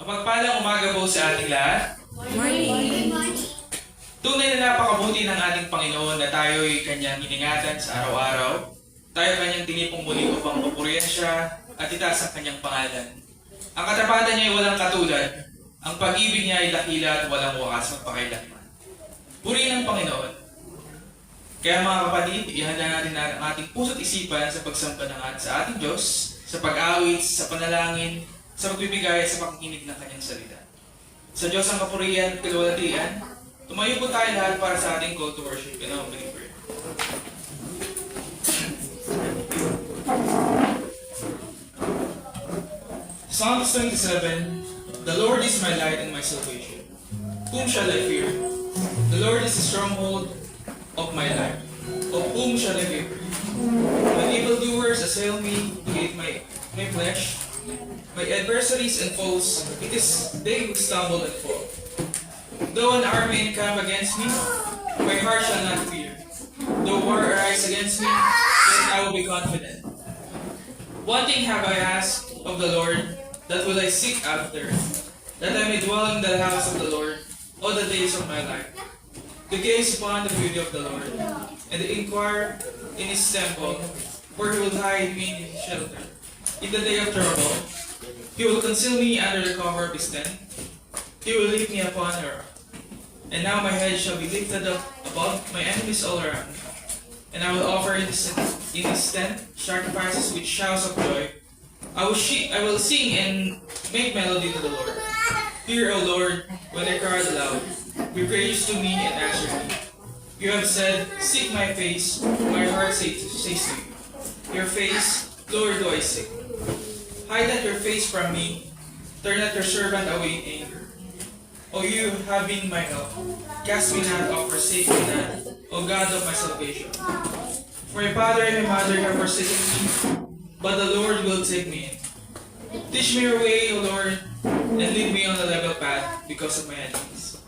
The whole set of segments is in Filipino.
Mapagpalang umaga po sa ating lahat. Morning. Tunay na napakabuti ng ating Panginoon na tayo'y Kanyang iningatan sa araw-araw. Tayo Kanyang tinipong muli upang papurihan siya at itaas ang Kanyang pangalan. Ang katapatan niya ay walang katulad. Ang pag-ibig niya ay dakila at walang wakas magpakailanman. Purihin ang Panginoon. Kaya mga kapatid, ihanda natin ang ating puso't isipan sa pagsampalangan sa ating Diyos, sa pag-awit, sa panalangin, sa pagbibigay at sa pakikinig ng Kanyang salita. Sa Diyos ang kapurihan at kalwalatian, tumayo po tayo lahat para sa ating call to worship and opening prayer. Psalms 27, The Lord is my light and my salvation. Whom shall I fear? The Lord is the stronghold of my life. Of whom shall I fear? When evildoers assail me to eat my flesh, my adversaries and foes, it is they who stumble and fall. Though an army encamp against me, my heart shall not fear. Though war arise against me, then I will be confident. One thing have I asked of the Lord, that will I seek after, that I may dwell in the house of the Lord all the days of my life, to gaze upon the beauty of the Lord, and to inquire in His temple, where He will hide me in His shelter. In the day of trouble, He will conceal me under the cover of His tent. He will lift me upon her. And now my head shall be lifted up above my enemies all around. And I will offer in His tent sacrifices with shouts of joy. I will sing and make melody to the Lord. Hear, O Lord, when I cry aloud. Be gracious to me and answer me. You have said, seek my face. My heart says to you. Your face, Lord, do I seek. Hide not your face from me. Turn not your servant away in anger. O you have been my help. Cast me not off, forsake me not, O God of my salvation. For my father and my mother have forsaken me, but the Lord will take me in. Teach me your way, O Lord, and lead me on the level path because of my enemies.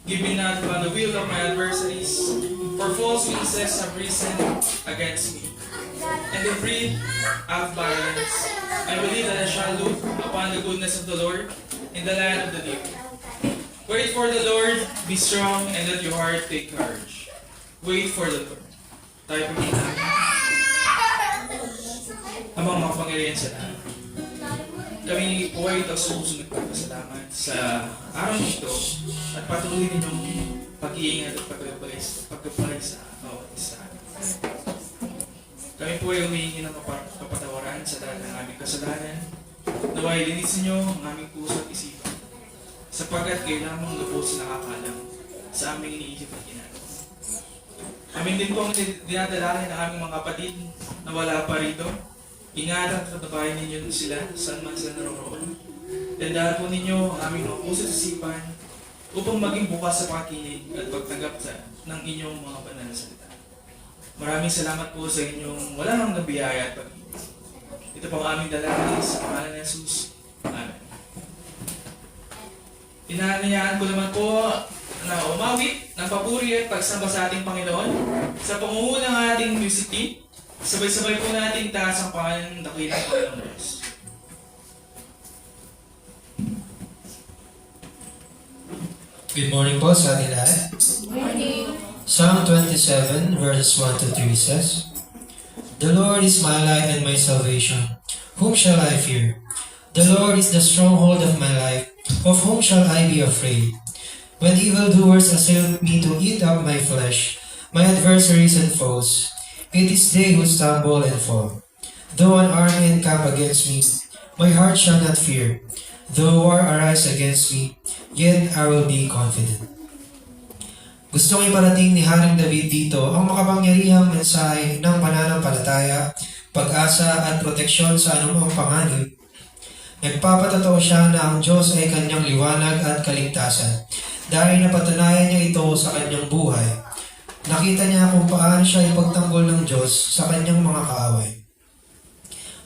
Give me not upon the will of my adversaries, for false witnesses have risen against me, and they breathe out violence. I believe that I shall look upon the goodness of the Lord in the land of the living. Wait for the Lord, be strong, and let your heart take courage. Wait for the Lord. Tayo pagkita. Amang makapangyarihan sa lahat. Kami po ay susunod pagpasalamat sa araw nito at patuloy ninyong pag-iingat at pagkapalay sa bawat isa. Kami po ay humihingi ng kapatawaran sa lahat ng aming kasalanan. Naway linisin niyo ang aming puso at isipan, sapagkat kayo lamang lubos nakakalam sa aming iniisip at ginagawa. Amin din po ang dinadalangin ng aming mga kapatid na wala pa rito. Ingatan at patabayan ninyo sila saan man sila naroroon. Tandaan po ninyo ang aming mga puso at isipan upang maging bukas sa pakikinig at pagtanggap ng inyong mga banal na salita. Maraming salamat po sa inyong walang hanggang biyaya at pag-ibig. Ito po ang aming dalangin sa pangalan ng Jesus. Amen. Inaanayaan ko naman po na umawit ng papuri at pagsamba sa ating Panginoon sa pangunguna ng ating music team. Sabay-sabay po natin taas ang pangalan ng dakilang Panginoon Diyos. Good morning po sa ating lahat. Psalm 27 verses 1 to 3 says, The Lord is my light and my salvation. Whom shall I fear? The Lord is the stronghold of my life. Of whom shall I be afraid? When evildoers assail me to eat up my flesh, my adversaries and foes, it is they who stumble and fall. Though an army encamp against me, my heart shall not fear. Though war arise against me, yet I will be confident. Gustong iparating ni Haring David dito ang makapangyarihang mensahe ng pananampalataya, pag-asa at proteksyon sa anumang panganib. Nagpapatotoo siya na ang Diyos ay kanyang liwanag at kaligtasan dahil napatunayan niya ito sa kanyang buhay. Nakita niya kung paano siya ipagtanggol ng Diyos sa kanyang mga kaaway.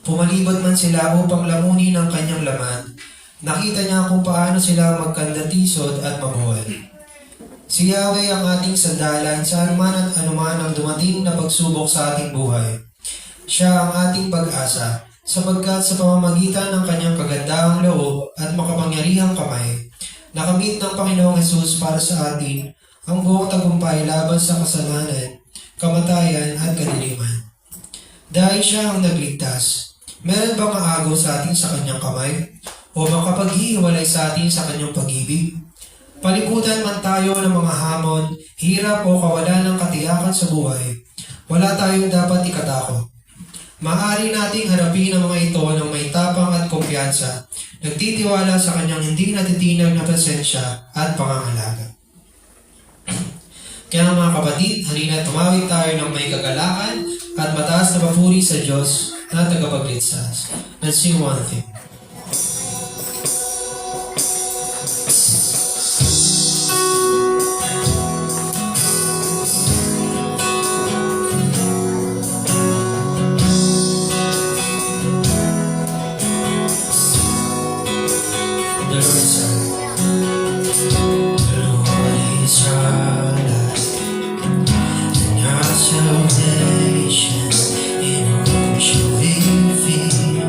Pumalibot man sila upang lamunin ang kanyang laman, nakita niya kung paano sila magkandatisod at mabuhay. Si Yahweh ang ating sandalan sa anuman at anuman ang dumating na pagsubok sa ating buhay. Siya ang ating pag-asa sapagkat sa pamamagitan ng kanyang kagandahang loob at makapangyarihang kamay, nakamit ng Panginoong Hesus para sa atin ang buong tagumpay laban sa kasalanan, kamatayan at kadiliman. Dahil siya ang nagligtas, meron bang maagaw sa atin sa kanyang kamay? O makapaghihiwalay sa atin sa kanyang pag-ibig? Palibutan man tayo ng mga hamon, hirap o kawalan ng katiyakan sa buhay, wala tayong dapat ikatakot. Maaari nating harapin ang mga ito ng may tapang at kumpiyansa, nagtitiwala sa kanyang hindi natitinag na presensya at pangangalaga. Kaya mga kapatid, halina tumawid tayo ng may kagalakan at mataas na papuri sa Diyos na tagapagligtas. Let's sing one thing. The Lord is our light and our salvation. In whom shall we fear?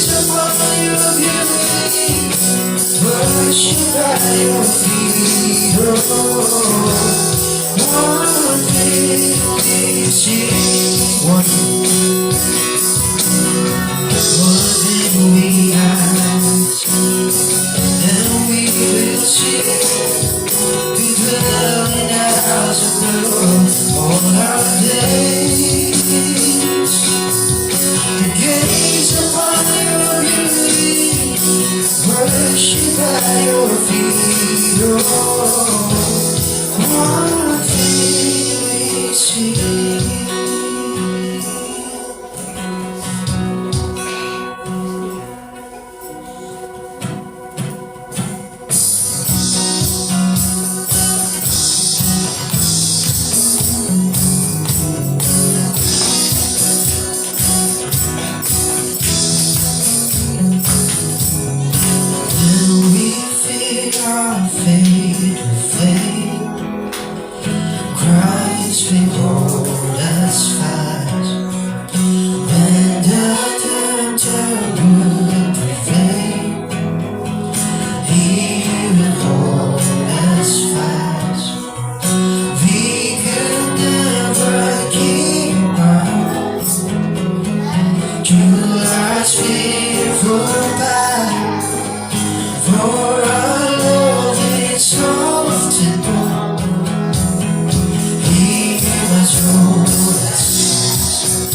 upon your beauty, worship at your feet. Oh, one thing we see, one thing we ask, and we will see. We dwell in the house of the Lord all our days. To gaze upon your beauty, worship at your feet. Oh, one thing we see. Our fate to fade, Christ will hold us fast. When the tempter would prevail, He will hold us fast. We could never keep up to life's fearful path. For our Lord is often born, He must hold us fast.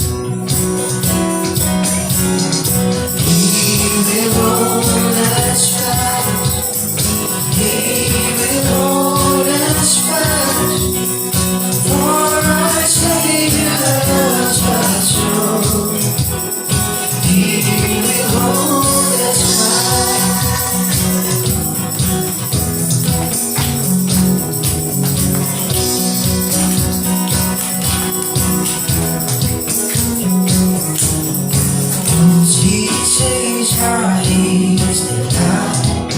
He will hold us fast. He will hold us fast. For our Savior loves us so. He will hold us fast. He says our days denied,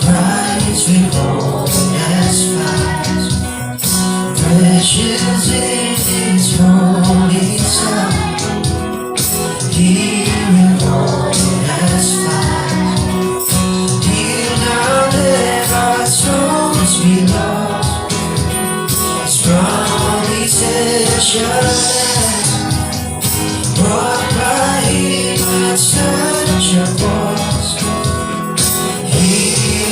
Christ will hold us fast. Precious in His holy Son, He will hold us fast. He'll not let our souls be lost. His promises shall last. Brought by Him at such a cost, He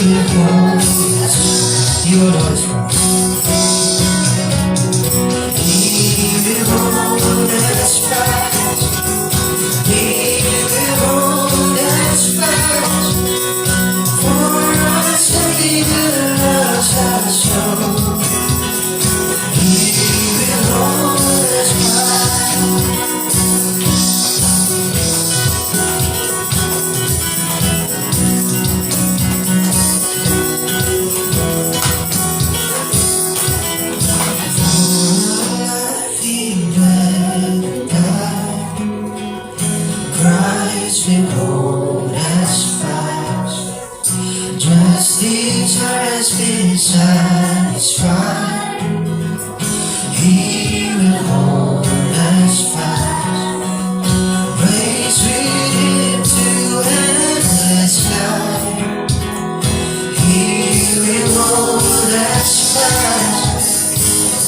will hold us fast. He will hold us fast. He will hold us fast. He will hold us fast. For our Savior loves us so. He will hold us fast. Christ will hold us fast. Justice has been satisfied. He will hold us fast. Raise with Him to endless life. He will hold us fast.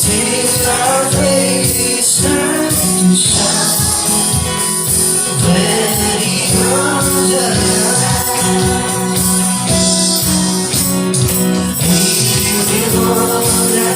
Till our faith is turned to shine. When He comes alive, He will hold us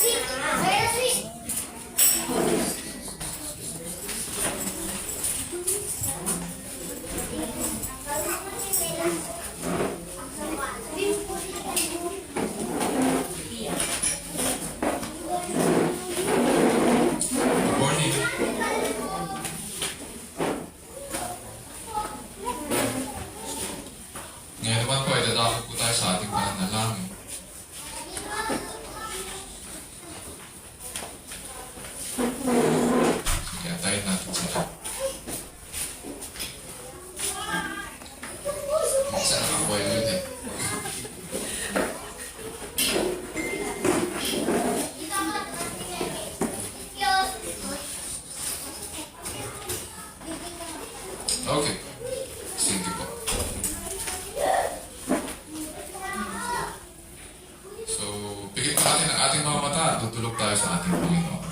Good morning. Ngayon naman po ay dadako po tayo sa ating pananalangin. Sige, antayin natin sila. Minsan nakakuha yun eh. Okay. Sige po. So, bigyan po natin ang ating mga mata at tutulog tayo sa ating Panginoon.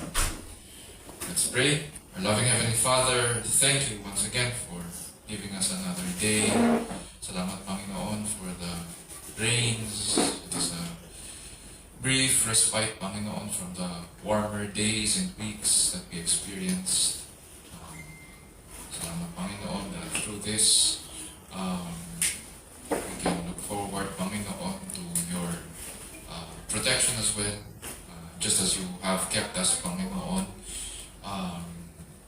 Let's pray. Our loving Heavenly Father, thank you once again for giving us another day. Salamat, Panginoon, for the rains. It is a brief respite, Panginoon, from the warmer days and weeks that we experienced. Salamat, Panginoon, that through this, we can look forward, Panginoon, to your protection as well, just as you have kept us, Panginoon,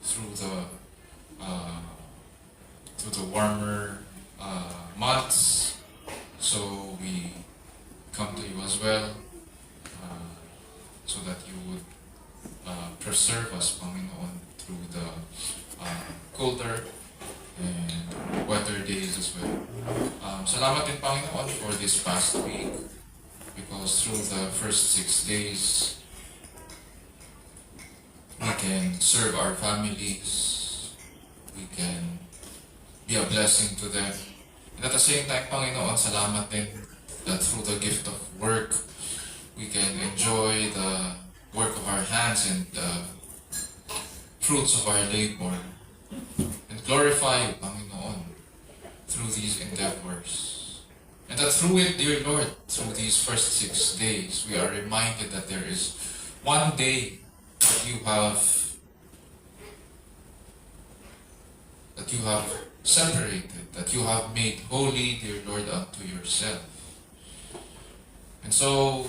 through the warmer months. So we come to you as well, so that you would preserve us, Panginoon, through the colder and weather days as well. Salamat din, Panginoon, for this past week, because through the first 6 days, we can serve our families, we can be a blessing to them. And at the same time, Panginoon, salamat din that through the gift of work, we can enjoy the work of our hands and the fruits of our labor, and glorify you, Panginoon, through these endeavors. And that through it, dear Lord, through these first 6 days, we are reminded that there is one day that you have separated, that you have made holy, dear Lord, unto yourself. And so,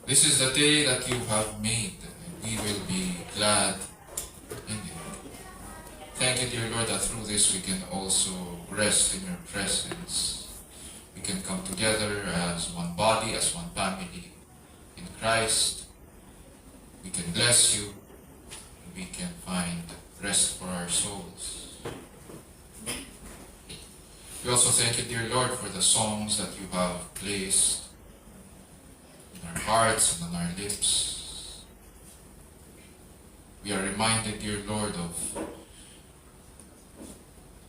this is the day that you have made, and we will be glad in it. Thank you, dear Lord, that through this we can also rest in your presence. We can come together as one body, as one family in Christ. We can bless you. We can find rest for our souls. We also thank you, dear Lord, for the songs that you have placed in our hearts and on our lips. We are reminded, dear Lord, of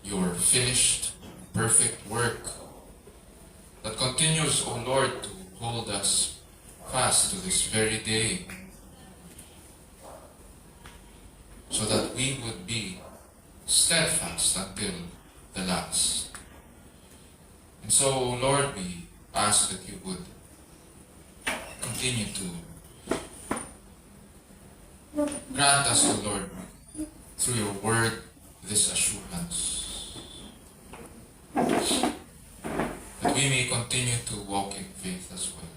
your finished, perfect work that continues, O Lord, to hold us fast to this very day, so that we would be steadfast until the last. And so, Lord, we ask that you would continue to grant us, O Lord, through your word, this assurance, that we may continue to walk in faith as well.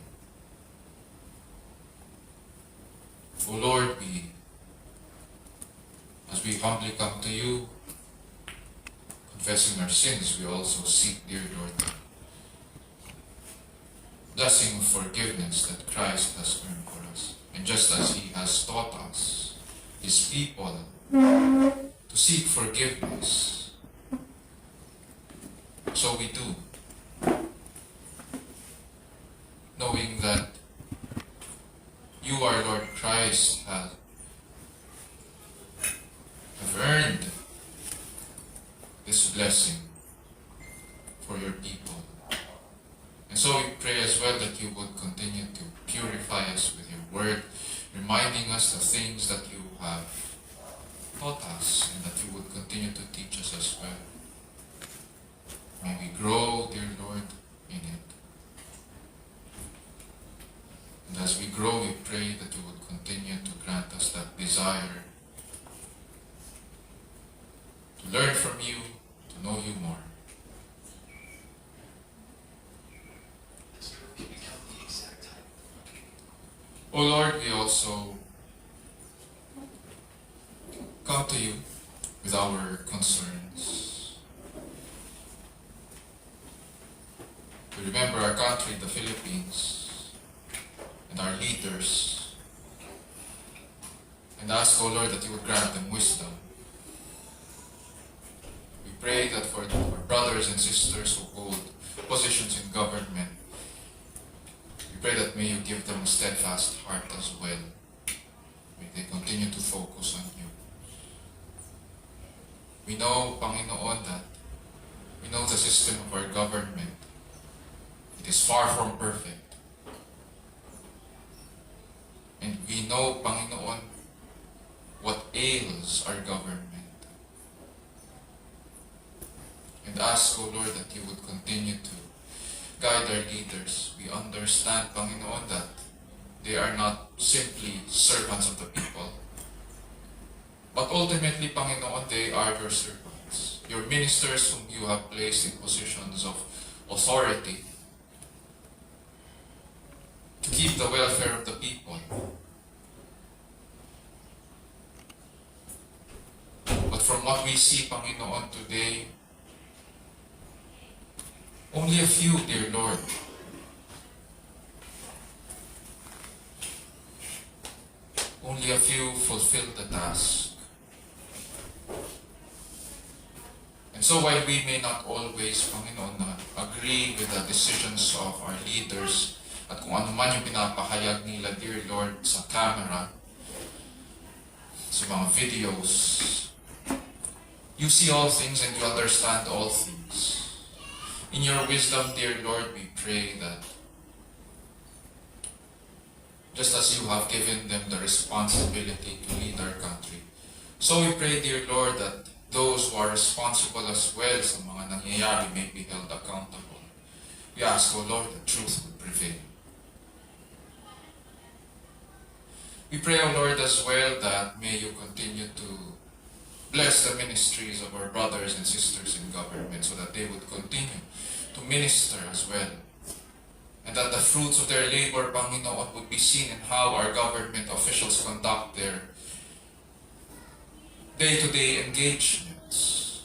O Lord, as we humbly come to you, confessing our sins, we also seek, dear Lord, the blessing of forgiveness that Christ has earned for us. And just as he has taught us, his people, to seek forgiveness, so we do, knowing that you, our Lord Christ, have earned this blessing for your people. And so we pray as well that you would continue to purify us with your word, reminding us the things that you have taught us, and that you would continue to teach us as well. May we grow, dear Lord, in it. And as we grow, we pray that you would continue desire to learn from you, to know you more. O Lord, we also come to you with our concerns. We remember our country, the Philippines, and our leaders, and ask, O Lord, that you would grant them wisdom. We pray that for our brothers and sisters who hold positions in government, we pray that may you give them a steadfast heart as well. May they continue to focus on you. We know, Panginoon, that we know the system of our government. It is far from perfect. And we know, Panginoon, what ails our government. And ask, O Lord, that you would continue to guide our leaders. We understand, Panginoon, that they are not simply servants of the people, but ultimately, Panginoon, they are your servants, your ministers whom you have placed in positions of authority to keep the welfare of the people. But from what we see, Panginoon, today, only a few, dear Lord, only a few fulfill the task. And so while we may not always, Panginoon, agree with the decisions of our leaders at kung ano man yung pinapahayag nila, dear Lord, sa camera, sa mga videos, you see all things and you understand all things. In your wisdom, dear Lord, we pray that just as you have given them the responsibility to lead our country, so we pray, dear Lord, that those who are responsible as well sa mga nangyayari may be held accountable. We ask, O Lord, that truth would prevail. We pray, O Lord, as well that may you continue to bless the ministries of our brothers and sisters in government so that they would continue to minister as well. And that the fruits of their labor, Panginoon, would be seen in how our government officials conduct their day-to-day engagements,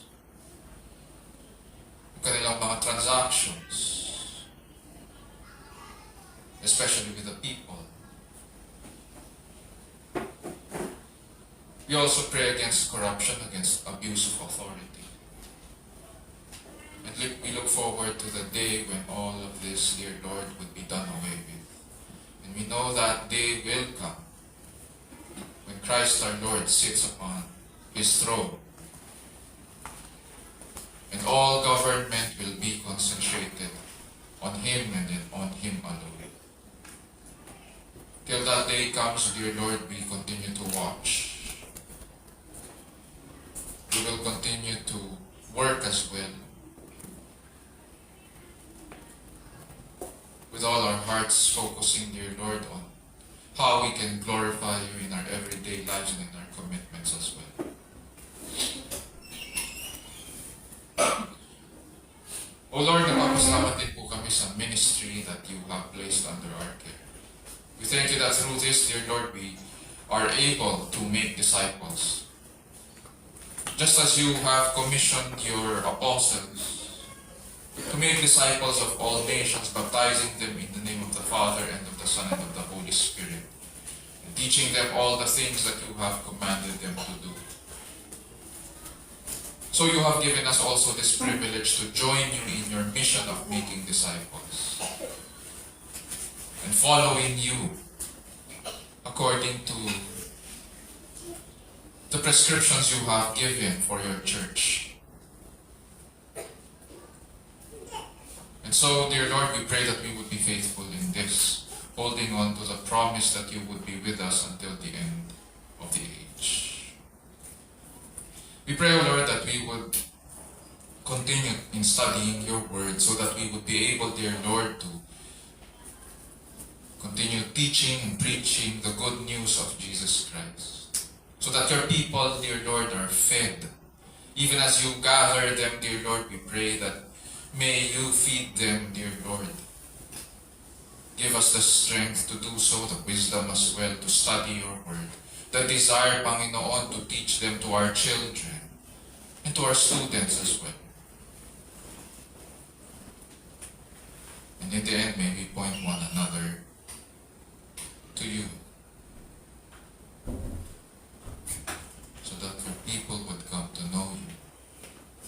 yung kanilang mga transactions, especially with the people. We also pray against corruption, against abuse of authority. And we look forward to the day when all of this, dear Lord, would be done away with. And we know that day will come when Christ our Lord sits upon His throne. And all government will be concentrated on Him and on Him alone. Till that day comes, dear Lord, we continue to watch. We will continue to work as well, with all our hearts focusing, dear Lord, on how we can glorify you in our everyday lives and in our commitments as well. O Lord, nagpapasalamat din po kami sa ministry that you have placed under our care. We thank you that through this, dear Lord, we are able to make disciples. Just as you have commissioned your apostles to make disciples of all nations, baptizing them in the name of the Father and of the Son and of the Holy Spirit, and teaching them all the things that you have commanded them to do. So you have given us also this privilege to join you in your mission of making disciples and following you according to the prescriptions you have given for your church. And so, dear Lord, we pray that we would be faithful in this, holding on to the promise that you would be with us until the end of the age. We pray, O Lord, that we would continue in studying your word so that we would be able, dear Lord, to continue teaching and preaching the good news of Jesus Christ. so that your people, dear Lord, are fed. Even as you gather them, dear Lord, we pray that may you feed them, dear Lord. Give us the strength to do so, the wisdom as well to study your word. The desire, Panginoon, to teach them to our children and to our students as well. And in the end, may we point one another to you, so that your people would come to know you,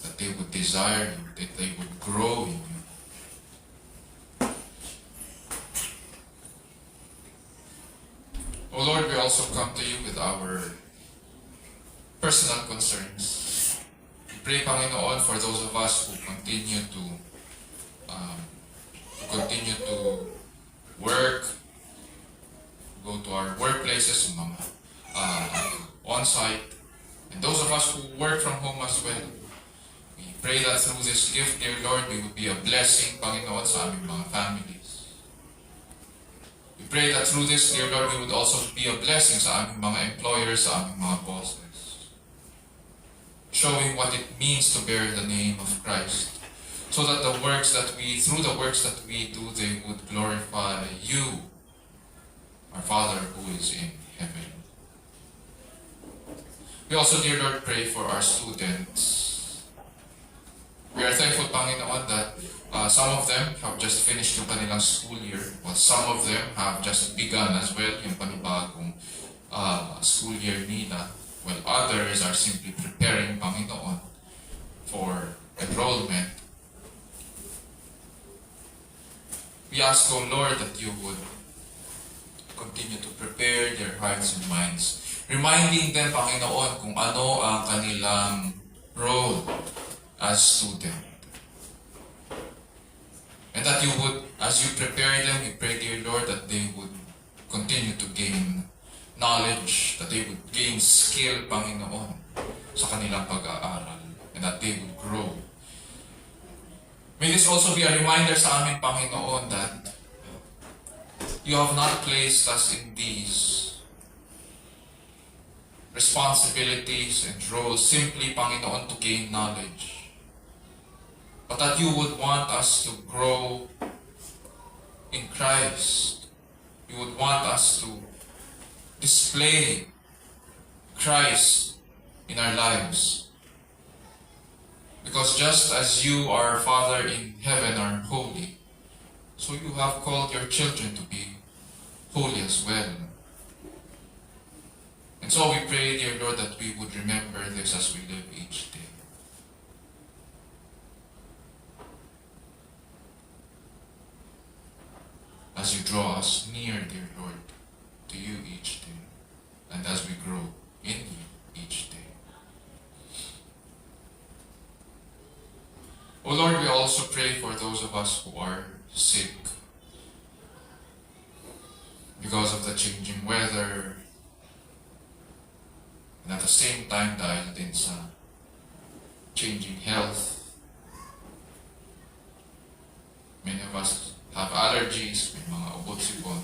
that they would desire you, that they would grow in you. O Lord, we also come to you with our personal concerns. We pray, Panginoon, for those of us who continue to work, go to our workplaces, mga on-site, and those of us who work from home as well. We pray that through this gift, dear Lord, we would be a blessing, Panginoon, sa aming mga families. We pray that through this, dear Lord, we would also be a blessing sa aming mga employers, sa aming mga bosses, showing what it means to bear the name of Christ, so that through the works that we do, they would glorify you, our Father who is in heaven. We also, dear Lord, pray for our students. We are thankful, Panginoon, that some of them have just finished yung kanilang school year, while some of them have just begun as well yung panibagong school year nila, while others are simply preparing, Panginoon, for enrollment. We ask, O Lord, that you would continue to prepare their hearts and minds, reminding them, Panginoon, kung ano ang kanilang role as student. And that you would, as you prepare them, we pray, dear Lord, that they would continue to gain knowledge, that they would gain skill, Panginoon, sa kanilang pag-aaral, and that they would grow. May this also be a reminder sa amin, Panginoon, that you have not placed us in these responsibilities and roles simply, Panginoon, to gain knowledge, but that you would want us to grow in Christ. You would want us to display Christ in our lives. Because just as you, our Father in heaven, are holy, so you have called your children to be holy as well. And so we pray, dear Lord, that we would remember this as we live each day. As you draw us near, dear Lord, to you each day, and as we grow in you each day. O Lord, we also pray for those of us who are sick because of the changing weather, and at the same time dahil din sa changing health. Many of us have allergies, may mga ubot-sipon.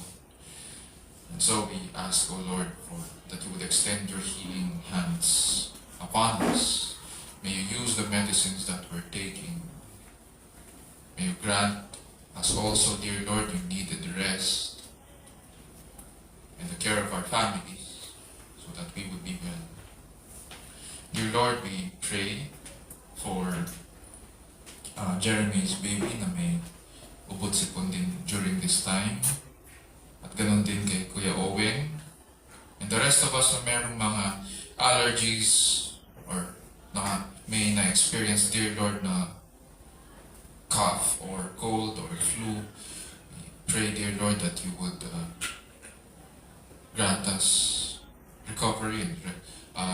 And so we ask, O Lord, that you would extend your healing hands upon us. May you use the medicines that we're taking. May you grant us also, dear Lord, you needed rest and the care of our families so that we would be well. Dear Lord, we pray for Jeremy's baby na may ubot-sipon din during this time. At ganun din kay Kuya Owen. And the rest of us na merong mga allergies or may na-experience, dear Lord, na cough or cold or flu. We pray, dear Lord, that you would grant us recovery and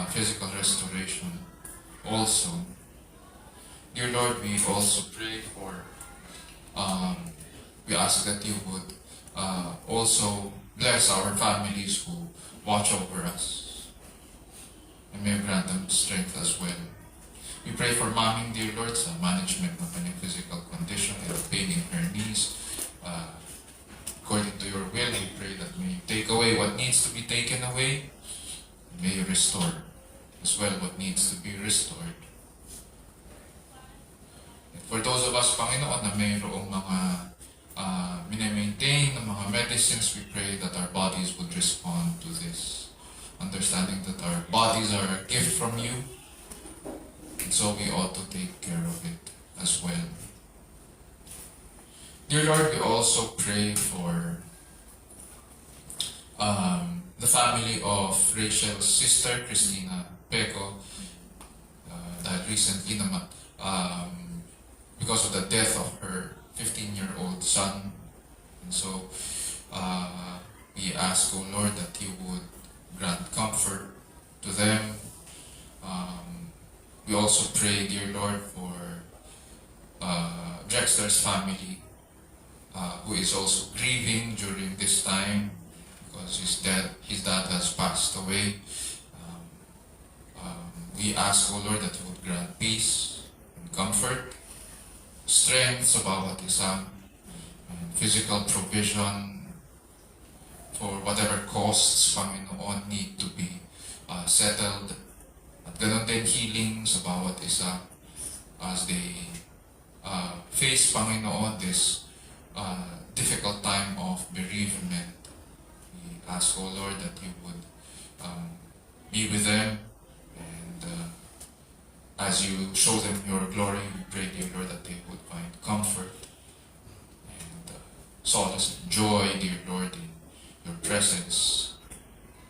physical restoration also. Dear Lord, we also pray for, we ask that you would also bless our families who watch over us, and may you grant them strength as well. We pray for Maming, dear Lord, sa management ng kanyang physical condition and pain in her knees. According to your will, we pray that may you take away what needs to be taken away, and may you restore as well what needs to be restored. And for those of us, Panginoon, na mayroong mga minamaintain ng mga medicines, we pray that our bodies would respond to this. Understanding that our bodies are a gift from you, and so we ought to take care of it as well. Dear Lord, we also pray for the family of Rachel's sister, Christina Peco, that recently because of the death of her 15-year-old son. And so we ask, O Lord, that you would grant comfort to them. We also pray, dear Lord, for Drexler's family, who is also grieving during this time because his dad has passed away. We ask, O Lord, that you would grant peace and comfort, strength sa bawat isa, and physical provision for whatever costs, Panginoon, need to be settled. At ganon din healing sa bawat isa as they face, Panginoon, this difficult time of bereavement. We ask, O Lord, that you would be with them, and as you show them your glory, we pray, dear Lord, that they would find comfort and solace and joy, dear Lord, in your presence.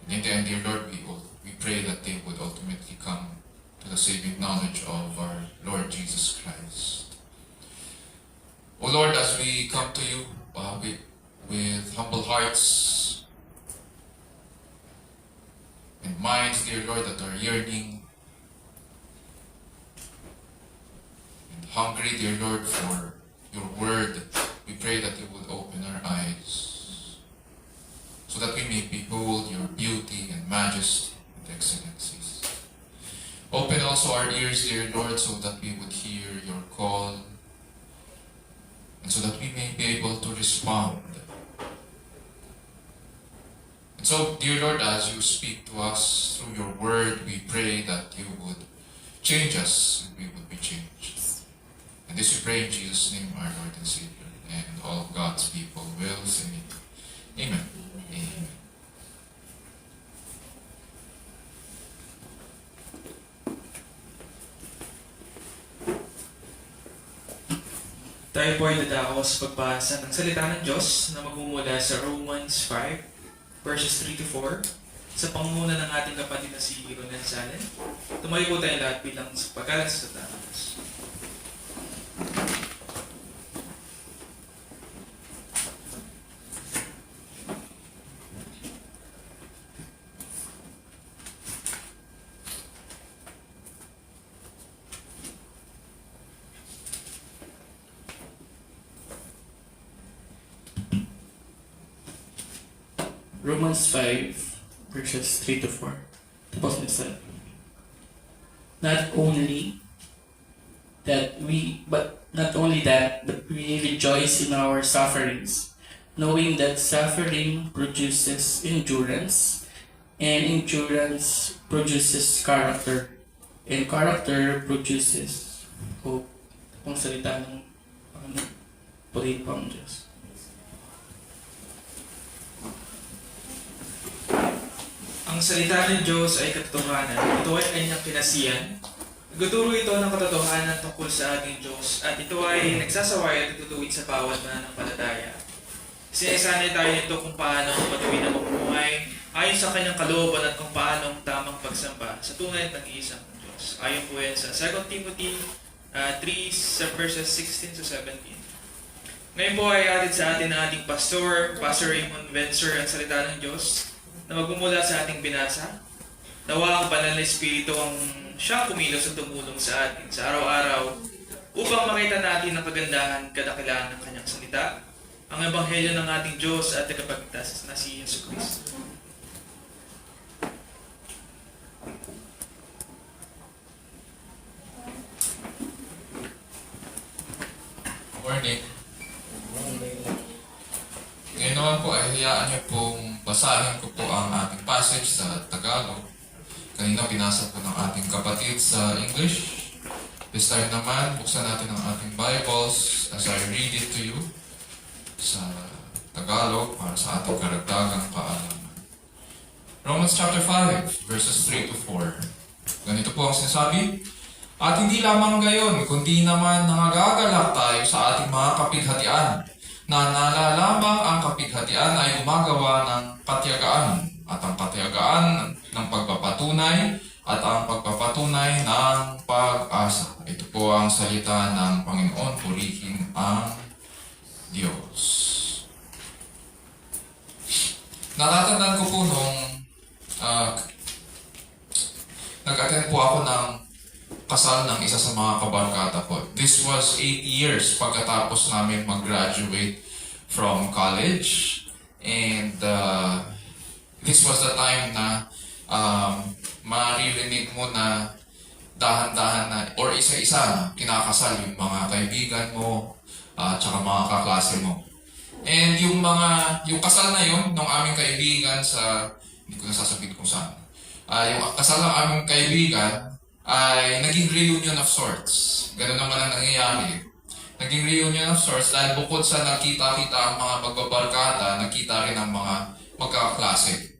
And in the end, dear Lord, we pray that they would ultimately come to the saving knowledge of our Lord Jesus Christ. O Lord, as we come to you with humble hearts and minds, dear Lord, that are yearning and hungry, dear Lord, for your word, we pray that you would open our eyes so that we may behold your beauty and majesty and excellencies. Open also our ears, dear Lord, so that we would hear your call, and so that we may be able to respond. And so, dear Lord, as you speak to us through your word, we pray that you would change us and we would be changed. And this we pray in Jesus' name, our Lord and Savior, and all of God's people will say Amen. Amen. Tayo po ay dadako sa pagbasa ng salita ng Diyos na magmumula sa Romans 5, verses 3 to 4, sa pangunguna ng ating kapatid na si Ronel Salen. Tumayo po tayo lahat bilang sa pagkalat sa salita ng Diyos. Romans 5, verses 3 to 4. Tapos nasa, not only that, but we rejoice in our sufferings, knowing that suffering produces endurance, and endurance produces character, and character produces hope. Kung salita ng purihin po ang Diyos. Ang salita ng Diyos ay katotohanan. Ito ay kanyang pinasiyan. Nagtuturo ito ng katotohanan tungkol sa ating Diyos at ito ay nagsasaway at itutuwid sa bawat mananampalataya. Sinasanay tayo nito kung paano matuwid na mamumuhay ayon sa kanyang kalooban at kung paano ang tamang pagsamba sa tunay at nag-iisang Diyos. Ayon po yan sa 2 Timothy 3 sa verses 16 to 17. Ngayon po ay atin sa atin ang ating Pastor Raymond Vencer ang salita ng Diyos na magmumula sa ating binasa. Nawa ang banal na Espiritu ang siyang kumilos at tumulong sa atin sa araw-araw upang makita natin ang kagandahan, kadakilaan ng kanyang salita, ang ebanghelyo ng ating Diyos at tagapagligtas na si Yesu Cristo. Morning. Ngayon naman po ay hayaan niyo pong basahin ko po ang ating passage sa Tagalog kanina pinasa ko ng ating kapatid sa English. This time naman, buksan natin ang ating Bibles as I read it to you sa Tagalog para sa ating karagdagang kaalaman. Romans chapter 5, verses 3 to 4. Ganito po ang sinasabi. At hindi lamang gayon, kundi naman nangagagalak tayo sa ating mga kapighatian, na nalalamang ang kapighatian ay gumagawa ng patyagaan, at ang patyagaan ng pagpapatunay, at ang pagpapatunay ng pag-asa. Ito po ang salita ng Panginoon, purihin ang Diyos. Natatandaan ko po nung nag-attend po ako ng kasal ng isa sa mga kabarkada ko. This was 8 years pagkatapos namin mag-graduate from college. And this was the time na maririnig mo na dahan-dahan na or isa-isa kinakasal yung mga kaibigan mo tsaka mga kaklase mo. And yung kasal na yun ng aming kaibigan sa, hindi ko nasasabihin kung saan, yung kasal ng aming kaibigan ay naging reunion of sorts. Ganun naman ang nangyayari. Naging reunion of sorts dahil bukod sa nakita-kita ang mga magbabarkada, nakita rin ang mga magkakaklase.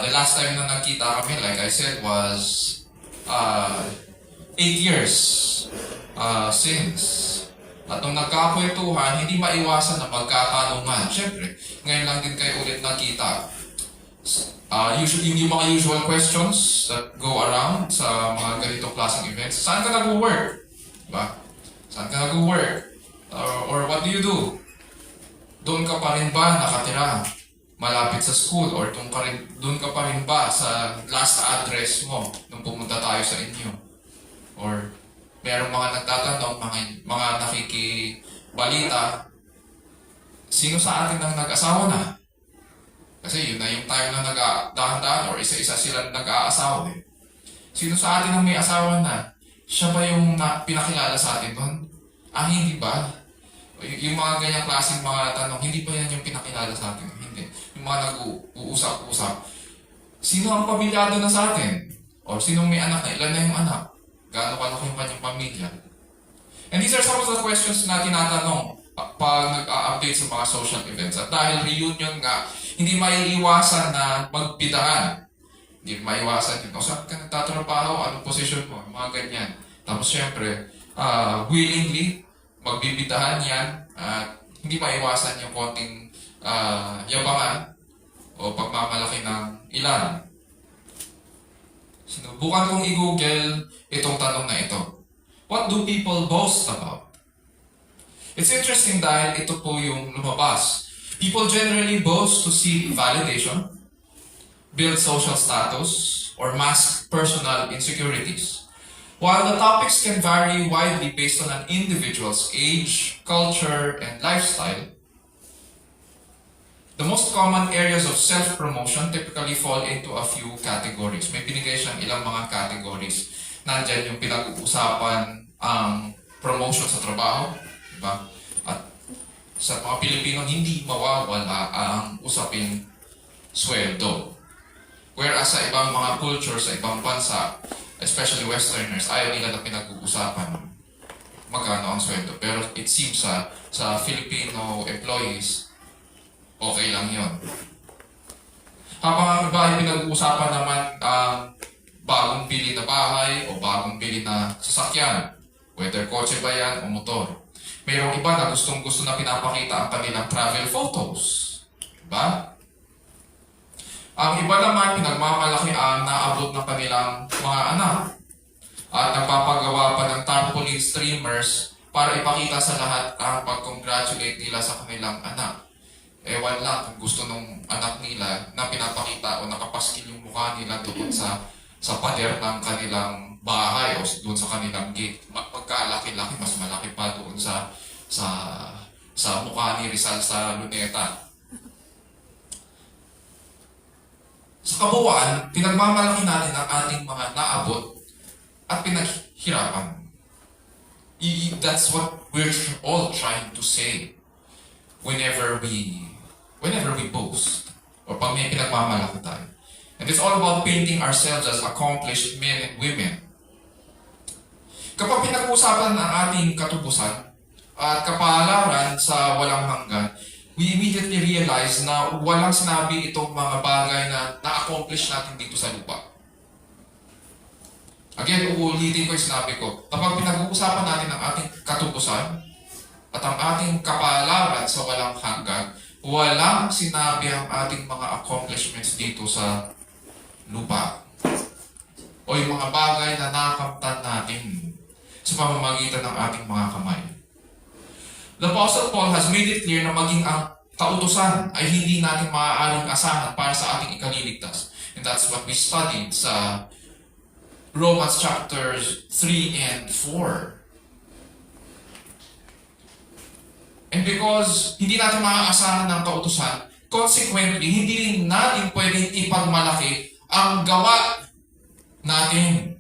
The last time na nagkita kami, like I said, was 8 years since. At nung nagkakwentuhan, hindi maiwasan na magkatanungan. Siyempre, ngayon lang din kayo ulit nakita. Usually, yung mga usual questions that go around sa mga ganitong klaseng events. Saan ka nag-work? Diba? Saan ka nag-work? Or what do you do? Doon ka pa rin ba nakatira? Malapit sa school? Or doon ka pa rin ba sa last address mo nung pumunta tayo sa inyo? Or merong mga nagtatanong, mga nakikibalita, sino sa atin ang nag-asawa na? Kasi yun na yung time na nag-dahan-dahan or isa-isa silang nag-aasawa eh. Sino sa atin ang may asawa na? Siya ba yung pinakilala sa atin doon? Hindi ba? Yung mga ganyang klaseng mga tanong, hindi ba yan yung pinakilala sa atin? Hindi. Yung mga nag-uusap-usap. Sino ang pamilyado na sa atin? Or sino may anak na? Ilan na yung anak? Gaano kalaki yung kanyang pamilya? And these are some of the questions na tinatanong pag nag-update sa mga social events. At dahil reunion nga, hindi maiiwasan na magbidahan. Hindi maiiwasan din. O saan ka nagtatrabaho? Anong posisyon mo? Mga ganyan. Tapos syempre, willingly, magbibidahan yan. At hindi maiiwasan yung konting yabangan o pagmamalaki ng ilan. Sinubukan kong i-google itong tanong na ito. What do people boast about? It's interesting dahil ito po yung lumabas. People generally boast to seek validation, build social status, or mask personal insecurities. While the topics can vary widely based on an individual's age, culture, and lifestyle, the most common areas of self-promotion typically fall into a few categories. May binigay siyang ilang mga categories. Nandyan yung pinag-uusapan ang promotion sa trabaho, diba? At sa mga Pilipino, hindi mawawala ang usaping sweldo. Whereas sa ibang mga cultures, sa ibang bansa, especially Westerners, ayaw nila na pinag-uusapan magkano ang sweldo. Pero it seems sa Filipino employees, okay lang yon. Habang ang iba ay pinag-uusapan naman ang bagong bili na bahay o bagong bili na sasakyan, whether kotse ba yan o motor. Mayroong iba na gustong-gusto na pinapakita ang kanilang travel photos. Diba? Ang iba naman, pinagmamalaki ang naabot ng kanilang mga anak. At nagpapagawa pa ng tarpaulin streamers para ipakita sa lahat ang pag-congratulate nila sa kanilang anak. Ewan lang kung gusto nung anak nila na pinapakita o nakapaskil yung mukha nila doon sa pader ng kanilang bahay o doon sa kanilang gate. Pagkalaki-laki, mas malaki pa doon sa mukha ni Rizal sa Luneta. Sa kabuuan, pinagmamalaki natin ang ating mga naabot at pinaghirapan. That's what we're all trying to say whenever we boast or pag may pinagmamalaki tayo. And it's all about painting ourselves as accomplished men and women. Kapag pinag-uusapan ang ating katubusan at kapalaran sa walang hanggan, we immediately realize na walang sinabi itong mga bagay na na-accomplish natin dito sa lupa. Again, uulitin ko yung sinabi ko. Kapag pinag-uusapan natin ang ating katubusan at ang ating kapalaran sa walang hanggan, walang sinabi ang ating mga accomplishments dito sa lupa. O yung mga bagay na nakamtan natin sa pamamagitan ng ating mga kamay. The Apostle Paul has made it clear na maging ang kautusan ay hindi natin maaaring asahan para sa ating ikaliligtas. And that's what we studied sa Romans chapters 3 and 4. And because hindi natin maaasahan ng kautusan, consequently, hindi rin natin pwedeng ipagmalaki ang gawa natin,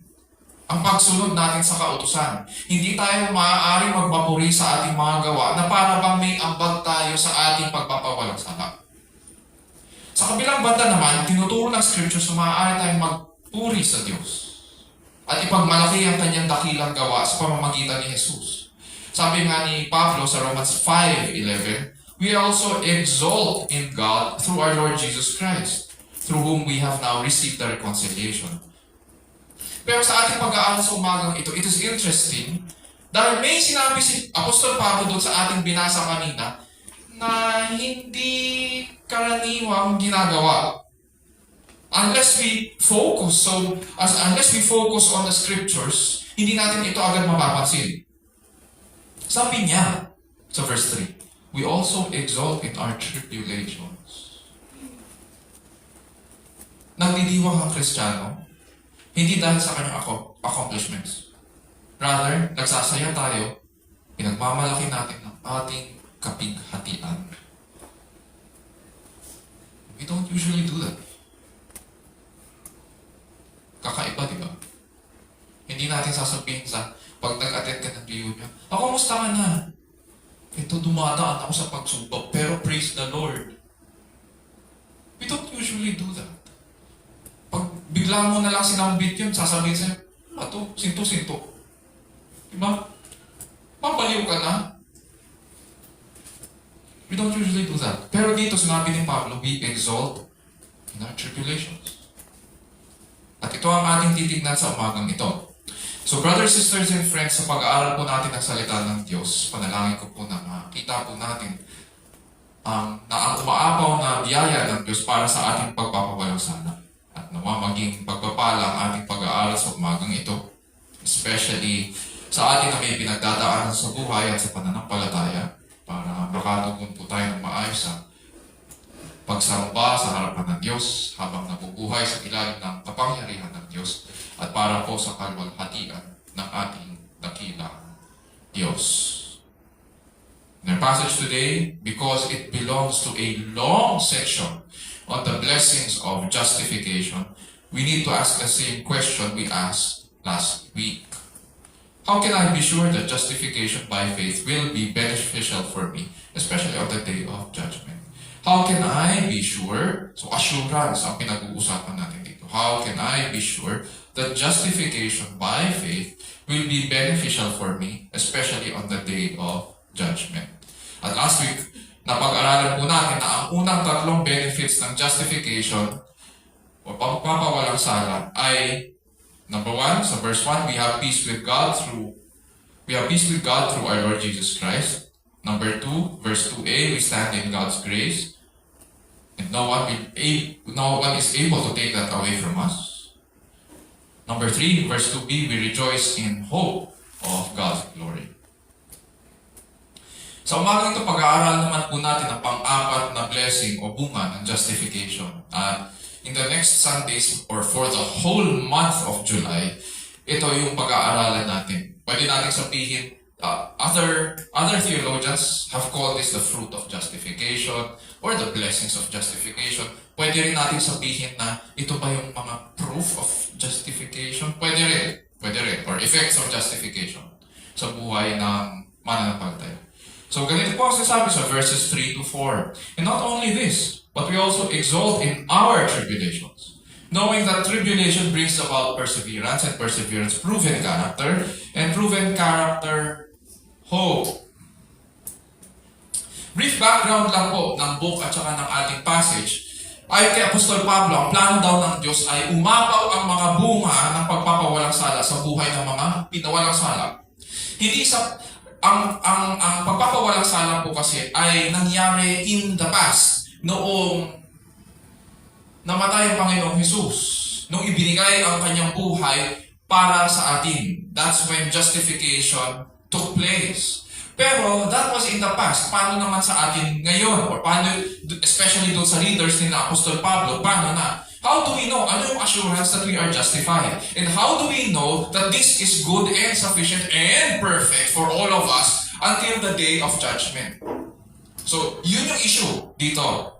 ang pagsunod natin sa kautusan. Hindi tayo maaaring magpapuri sa ating mga gawa na para bang may ambag tayo sa ating pagpapawalang sala. Sa kabilang banda naman, tinuturo ng Scripture na maaari tayong magpuri sa Diyos at ipagmalaki ang kanyang dakilang gawa sa pamamagitan ni Jesus. Sabi nga ni Pablo sa Romans 5:11, we also exalt in God through our Lord Jesus Christ, through whom we have now received the reconciliation. Pero sa ating pag-aaral sa umagang ito, it is interesting dahil may sinabi si Apostol Pablo doon sa ating binasa kanina na hindi karaniwang ginagawa. Unless we focus on the scriptures, hindi natin ito agad mapapansin. Sabi niya sa verse 3, we also exalt in our tribulations. Nagdidiwang ang Kristiyano, hindi dahil sa kanyang accomplishments. Rather, nagsasaya tayo, pinagmamalaki natin ang ating kapighatian. We don't usually do that. Kakaiba, di ba? Hindi natin sasabihin sa pag nag-attend ka ng reunion, musta ka na? Ito, dumadaan ako sa pagsubok, pero praise the Lord. We don't usually do that. Pag bigla mo na lang sinambit yun, sasabihin sa'yo, sinto-sinto. Diba? Mabaliw ka na. We don't usually do that. Pero dito sinabi ni Pablo, we exalt in our tribulations. At ito ang ating titignan sa umagang ito. So brothers, sisters, and friends, sa pag-aaral po natin ng salita ng Diyos, panalangin ko po na makita po natin na ang umaapaw na biyaya ng Diyos para sa ating pagpapawalang sala. At nawa maging pagpapala ang ating pag-aaral sa umagang ito, especially sa ating na may pinagdadaanan sa buhay at sa pananampalataya, para makatugon po tayo ng maayos sa pagsamba sa harapan ng Diyos habang nabubuhay sa ilalim ng kapangyarihan ng Diyos at para po sa kalwalhatian ng ating dakilang Diyos. In our passage today, because it belongs to a long section on the blessings of justification, we need to ask the same question we asked last week. How can I be sure that justification by faith will be beneficial for me, especially on the day of judgment? How can I be sure? So assurance ang pinag-uusapan natin dito. How can I be sure that justification by faith will be beneficial for me, especially on the day of judgment? At last week, napag-aralan po natin na ang unang tatlong benefits ng justification o pagpapawalang sala ay number 1, sa verse 1, we have peace with God through our Lord Jesus Christ. Number 2, verse 2a, we stand in God's grace. And no one is able to take that away from us. Number 3, verse 2b, we rejoice in hope of God's glory. Sa umagang ito, pag-aaral naman po natin ang pang-apat na blessing o bunga ng justification. In the next Sundays or for the whole month of July, ito yung pag-aaralan natin. Pwede natin sabihin, other theologians have called this the fruit of justification or the blessings of justification. Pwede rin natin sabihin na ito ba yung mga proof of justification? Pwede rin. Or effects of justification sa buhay ng mananampalataya. So ganito po ang sasabi sa verses 3 to 4. And not only this, but we also exalt in our tribulations. knowing that tribulation brings about perseverance, and perseverance proven character, and proven character hope. Brief background lang po ng book at saka ng ating passage. Ayon kay Apostol Pablo, ang plano daw ng Diyos ay umapaw ang mga bunga ng pagpapawalang sala sa buhay ng mga pinawalang sala. Hindi ang pagpapawalang sala po kasi ay nangyari in the past, noong namatay ang Panginoong Jesus, nung ibinigay ang kanyang buhay para sa atin. That's when justification took place. Pero that was in the past. Paano naman sa atin ngayon? Or paano, especially doon sa readers ni Apostol Pablo, paano na? How do we know? Ano yung assurance that we are justified? And how do we know that this is good and sufficient and perfect for all of us until the day of judgment? So, yun yung issue dito.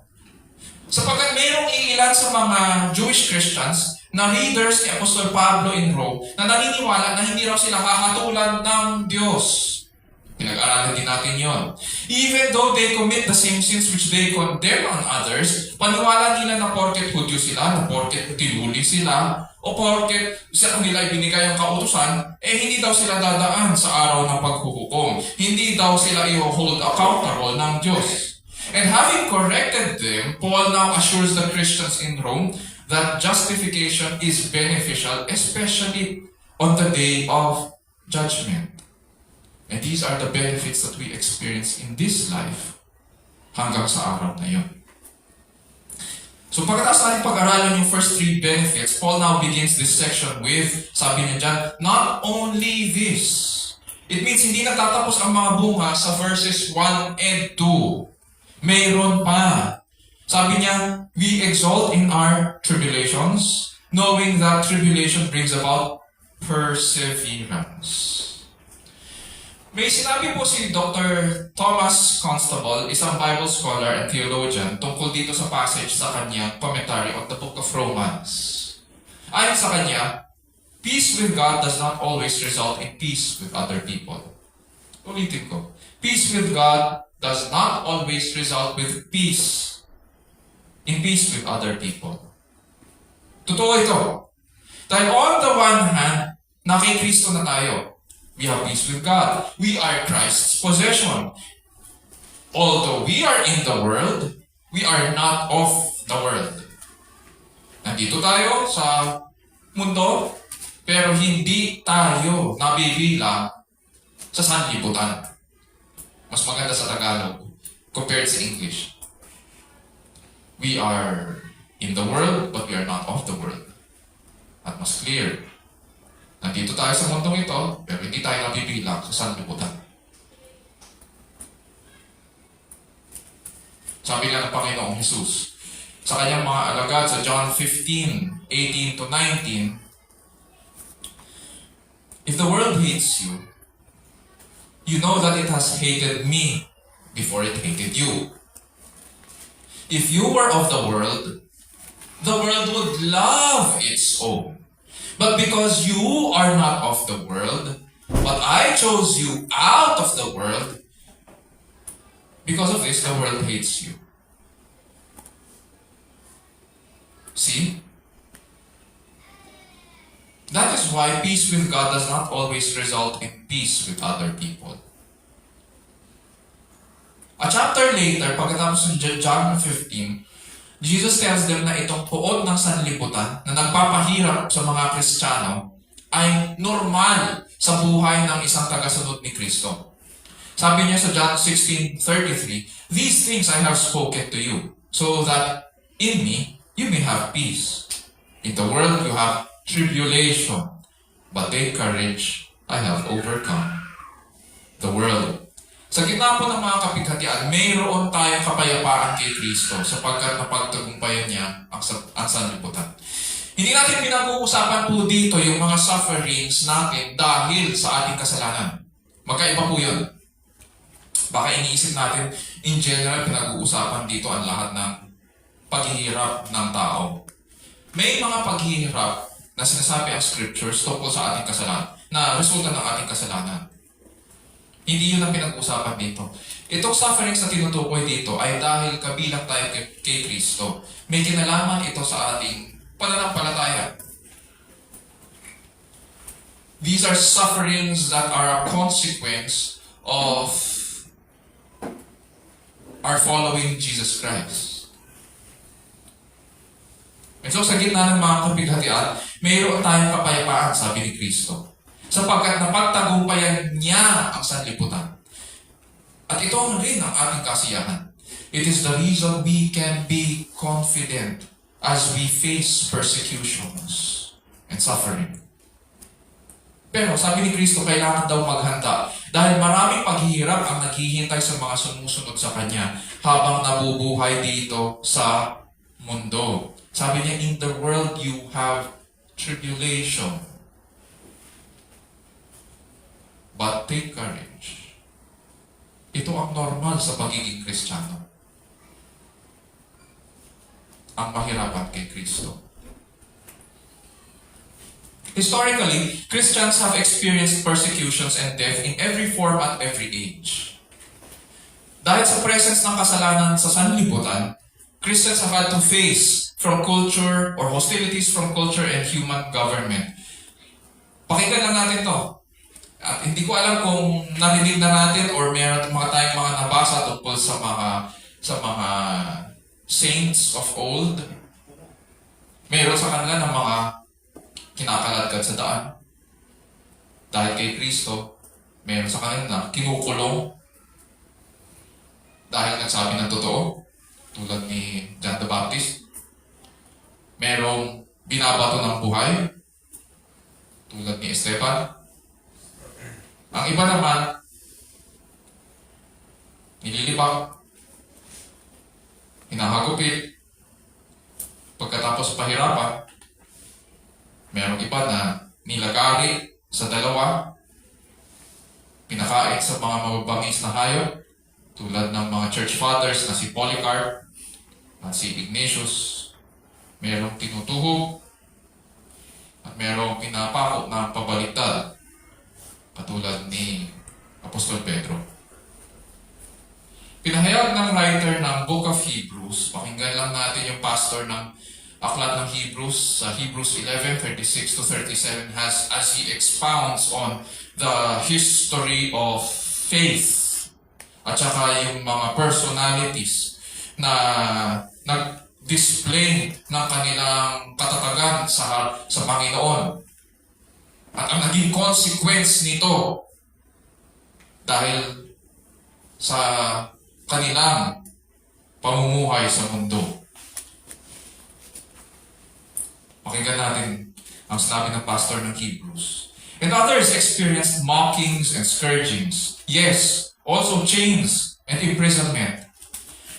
Sapagkat mayroong iilan sa mga Jewish Christians na readers ni Apostol Pablo in Rome na naniniwala na hindi raw sila hahatulan ng Diyos. Pinag-aralan din natin yon. Even though they commit the same sins which they condemn on others, paniwala nila na porket Hudyo sila, na porket tinuli sila, o porket sa kanila ibinigay ang kautusan, hindi daw sila dadaan sa araw ng paghuhukom. Hindi daw sila i-hold accountable ng Diyos. And having corrected them, Paul now assures the Christians in Rome that justification is beneficial, especially on the day of judgment. And these are the benefits that we experience in this life hanggang sa araw na yun. So pagkatapos natin pag-aralan yung first three benefits, Paul now begins this section with, sabi niya dyan, not only this. It means hindi natatapos ang mga bunga sa verses 1 and 2. Mayroon pa. Sabi niya, we exult in our tribulations, knowing that tribulation brings about perseverance. May sinabi po si Dr. Thomas Constable, isang Bible scholar and theologian, tungkol dito sa passage sa kanyang commentary on the book of Romans. Ayon sa kanya, peace with God does not always result in peace with other people. Ulitin ko. Peace with God does not always result with peace. In peace with other people. Totoo ito. Dahil on the one hand, na kay Kristo na tayo. We have peace with God. We are Christ's possession. Although we are in the world, we are not of the world. Nandito tayo sa mundo, pero hindi tayo nabibilang sa sanlibutan. Mas maganda sa Tagalog compared sa English. We are in the world, but we are not of the world. At mas clear, nandito tayo sa mundong ito, pero hindi tayo nabibilang sa sanlibutan. Sabi nga ng Panginoong Jesus, sa kanyang mga alagad sa John 15:18 to 19, if the world hates you, you know that it has hated me before it hated you. If you were of the world would love its own. But because you are not of the world, but I chose you out of the world, because of this, the world hates you. See? That is why peace with God does not always result in peace with other people. A chapter later, pagkatapos ng John 15, Jesus tells them na itong puot ng sanlibutan na nagpapahirap sa mga Kristiyano ay normal sa buhay ng isang tagasunod ni Kristo. Sabi niya sa John 16:33, these things I have spoken to you, so that in me you may have peace. In the world you have tribulation, but take courage, I have overcome the world. Sa gitna po ng mga kapighatian, mayroon tayong kapayapaan kay Kristo sapagkat napagtagumpayan niya ang sanlibutan. Hindi natin pinag-uusapan po dito yung mga sufferings natin dahil sa ating kasalanan. Magkaiba po yun. Baka iniisip natin, in general, pinag-uusapan dito ang lahat ng paghihirap ng tao. May mga paghihirap na sinasabi ang scriptures tungkol sa ating kasalanan, na resulta ng ating kasalanan. Hindi yun ang pinag-usapan dito. Itong sufferings na tinutukoy dito ay dahil kabilang tayo kay Kristo. May kinalaman ito sa ating pananampalataya. These are sufferings that are a consequence of our following Jesus Christ. And so sa gitna ng mga kapighatian, mayroon tayong kapayapaan, sabi ni Kristo. Sapagkat napagtagumpayan niya ang sanlibutan. At ito rin ang ating kasiyahan. It is the reason we can be confident as we face persecutions and suffering. Pero sabi ni Kristo, kailangan daw maghanda dahil maraming paghihirap ang naghihintay sa mga sumusunod sa Kanya habang nabubuhay dito sa mundo. Sabi niya, in the world you have tribulation. But take courage. Ito ang normal sa pagiging Kristiyano. Ang mahirapan kay Kristo. Historically, Christians have experienced persecutions and death in every form at every age. Dahil sa presence ng kasalanan sa sanlibutan, Christians have had to face from culture or hostilities from culture and human government. Pakinggan lang natin to. At hindi ko alam kung narinig na natin or meron tayong mga nabasa tungkol sa mga saints of old. Meron sa kanila ng mga kinakaladkad sa daan. Dahil kay Kristo, meron sa kanila na kinukulong dahil nagsabi ng totoo, tulad ni John the Baptist. Merong binabato ng buhay, tulad ni Esteban. Ang iba naman, nililibak, hinahagupit, pagkatapos pahirapan. Merong iba na nilagari sa dalawa, pinakain sa mga mababangis na hayop, tulad ng mga church fathers na si Polycarp at si Ignatius. Merong tinutuhog at merong pinapako na pabaliktad, katulad ni Apostol Pedro. Pinahayag ng writer ng Book of Hebrews, pakinggan lang natin yung pastor ng Aklat ng Hebrews, sa Hebrews 11:36 to 37, as he expounds on the history of faith at saka yung mga personalities na nag-display ng kanilang katatagan sa Panginoon. At ang naging consequence nito dahil sa kanilang pamumuhay sa mundo. Pakinggan natin ang sinabi ng pastor ng Hebrews. And others experienced mockings and scourgings. Yes, also chains and imprisonment.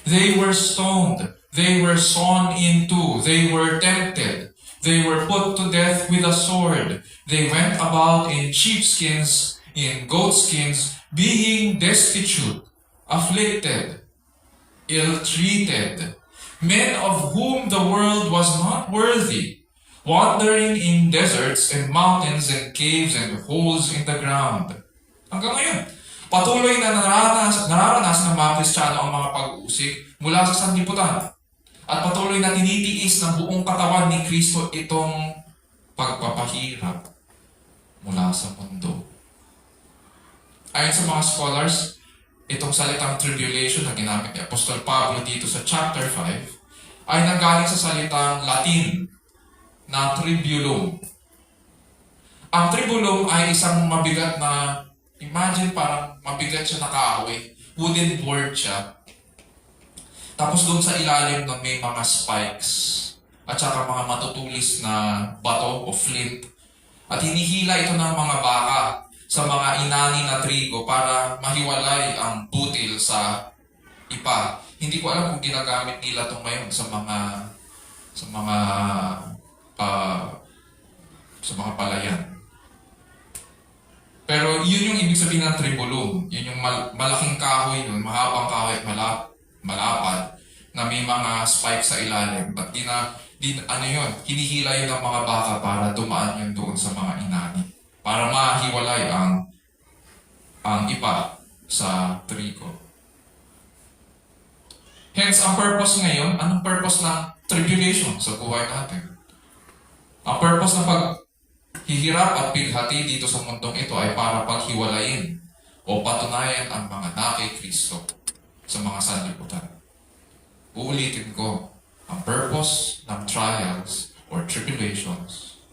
They were stoned. They were sawn in two. They were tempted. They were put to death with a sword. They went about in sheepskins, in goatskins, being destitute, afflicted, ill-treated, men of whom the world was not worthy, wandering in deserts and mountains and caves and holes in the ground. Hanggang ngayon, patuloy na nararanasan ng mga Kristiyano ang mga pag-uusig mula sa sanlibutan. At patuloy na tinitiis ng buong katawan ni Kristo itong pagpapahirap mula sa mundo. Ayon sa mga scholars, itong salitang tribulation na ginamit ni Apostol Pablo dito sa chapter 5 ay nanggaling sa salitang Latin na tribulum. Ang tribulum ay isang mabigat na, imagine parang mabigat siya na kahoy, wooden board siya. Tapos doon sa ilalim na may mga spikes at saka mga matutulis na bato o flint. At hinihila ito ng mga baka sa mga inani na trigo para mahiwalay ang butil sa ipa. Hindi ko alam kung ginagamit nila ito ngayon sa mga palayan. Pero yun yung ibig sabihin ng tribulum. Yun yung malaking kahoy yun, mahabang kahoy at malapad na may mga spikes sa ilalim. But hinihila yun ng mga baka para dumaan yun doon sa mga inani. Para mahiwalay ang ipa sa trigo. Hence, ang purpose ngayon, anong purpose ng tribulation sa buhay natin? Ang purpose ng paghihirap at pighati dito sa mundong ito ay para paghiwalayin o patunayan ang mga na kay Kristo sa mga sanlibutan. Uulitin ko, ang purpose ng trials or tribulations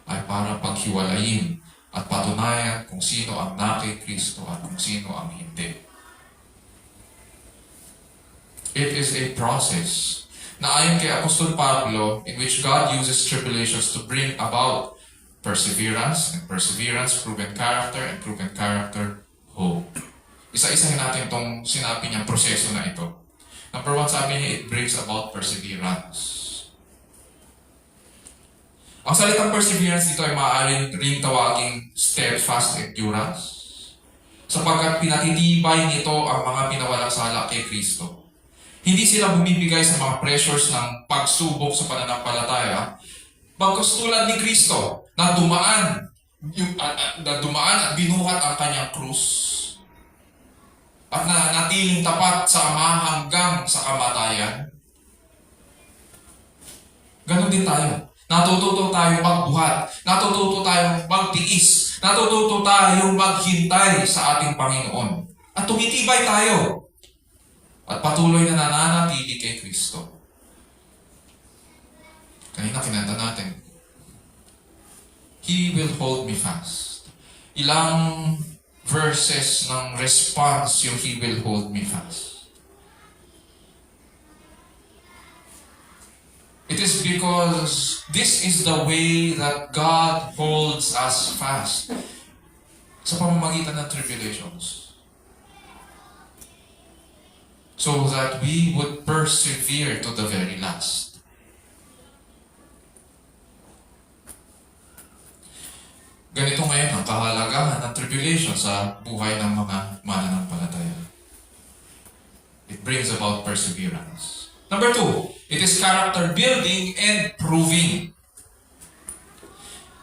ay para paghiwalayin at patunayan kung sino ang na kay Kristo at kung sino ang hindi. It is a process na ayon kay Apostol Pablo in which God uses tribulations to bring about perseverance, and perseverance, proven character, and proven character, hope. Isa-isahin natin itong sinabi niyang proseso na ito. Number 1, sabi niya, it brings about perseverance. Ang salitang perseverance dito ay maaaring ring tawaging steadfast endurance, sapagkat pinatitibay nito ang mga pinawalang sala kay Kristo. Hindi sila bumibigay sa mga pressures ng pagsubok sa pananampalataya, bagkus tulad ni Kristo na dumaan at binuhat ang kanyang krus at na natiling tapat sa Ama hanggang sa kamatayan. Ganon din tayo. Natututo tayong magbuhat, natututo tayong magtiis, natututo tayong maghintay sa ating Panginoon. At tumitibay tayo. At patuloy na nananatili kay Kristo. Kanina kinanta natin, He will hold me fast. Ilang verses ng response yung He will hold me fast. It is because this is the way that God holds us fast sa pamamagitan ng tribulations. So that we would persevere to the very last. Ganito ngayon ang kahalagahan ng tribulation sa buhay ng mga mananampalataya. It brings about perseverance. Number 2, it is character building and proving.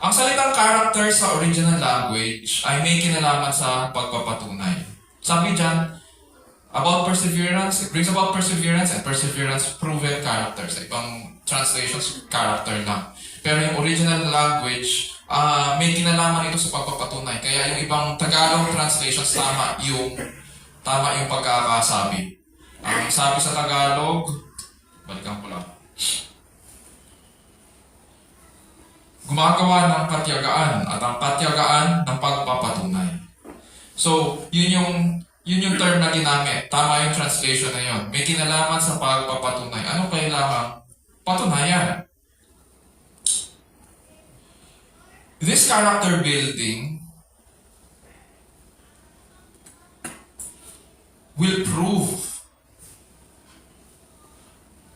Ang salitang character sa original language ay may kinalaman sa pagpapatunay. Sabi dyan, about perseverance, it brings about perseverance and perseverance proven character. Sa ibang translations, character lang. Pero yung original language, may kinalaman ito sa pagpapatunay. Kaya yung ibang Tagalog translations, tama yung pagkakasabi. Ang sabi sa Tagalog, balikan ko lang. Gumagawa ng katyagaan at ang katyagaan ng pagpapatunay. So, yun yung term na ginamit. Tama yung translation na yun. May kinalaman sa pagpapatunay. Ano kailangan patunayan? This character building will prove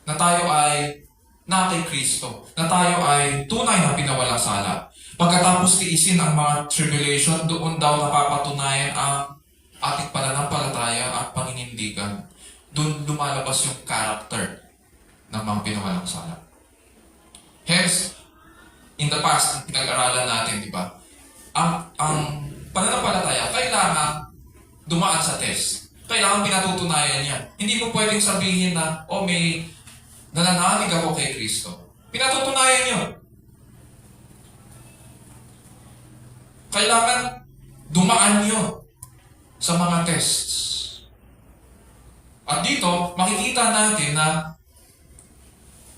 na tayo ay na kay Kristo, na tayo ay tunay na pinawalang sala. Pagkatapos tiisin ang mga tribulation, doon daw napapatunayan ang ating pananampalataya at paninindigan. Doon lumalabas yung character ng mga pinawalang sala. Hence, in the past, pinag-aralan natin, di ba? Ang pananampalataya, kailangan dumaan sa test. Kailangan pinatutunayan yan. Hindi mo pwedeng sabihin na, may nananalig ako kay Kristo. Pinatutunayan yun. Kailangan dumaan yun sa mga tests. At dito, makikita natin na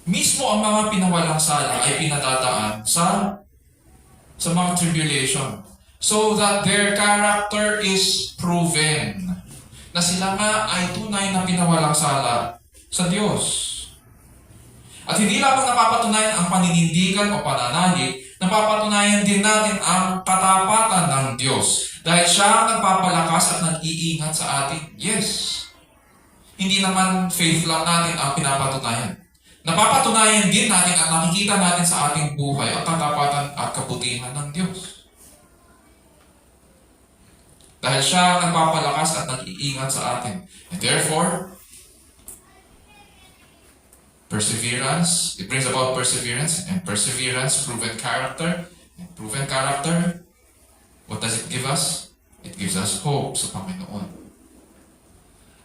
mismo ang mga pinawalang sala ay pinatataan sa mga tribulation. So that their character is proven. Na sila nga ay tunay na pinawalang sala sa Diyos. At hindi lamang napapatunayan ang paninindigan o pananalig, napapatunayan din natin ang katapatan ng Diyos. Dahil siya ang nagpapalakas at nag-iingat sa atin. Yes. Hindi naman faith lang natin ang pinapatunayan. Napapatunayan din natin at nakikita natin sa ating buhay ang katapatan at kabutihan ng Diyos. Dahil siya ang nagpapalakas at nag-iingat sa atin. And therefore, perseverance, it brings about perseverance, and perseverance, proven character, and proven character, what does it give us? It gives us hope sa Panginoon.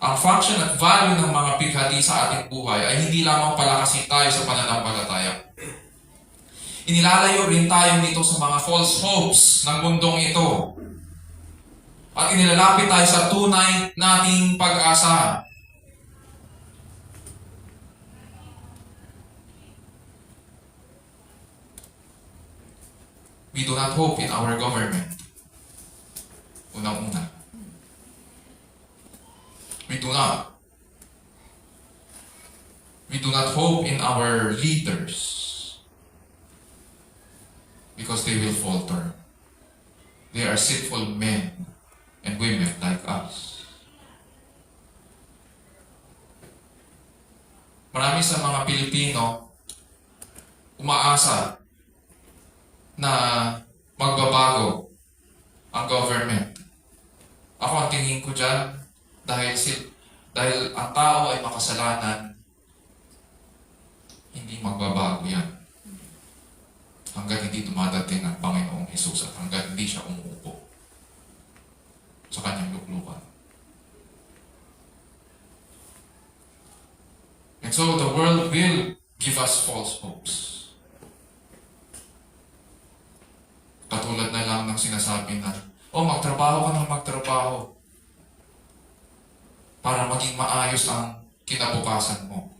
Ang function at value ng mga bighati sa ating buhay ay hindi lamang palakasin tayo sa pananampalataya. Inilalayo rin tayo dito sa mga false hopes ng mundong ito. At inilalapit tayo sa tunay nating pag-asa. We do not hope in our government. Unang-una. We do not. We do not hope in our leaders because they will falter. They are sinful men and women like us. Marami sa mga Pilipino umaasa na magbabago ang government. Ako ang tingin ko dyan, dahil ang tao ay makasalanan, hindi magbabago yan. Hanggang hindi dumadating ang Panginoong Jesus at hanggang hindi siya umuupo sa kanyang luklukan. And so the world will give us false hopes. Katulad na lang ng sinasabi na, magtrabaho ka ng magtrabaho para maging maayos ang kinabukasan mo.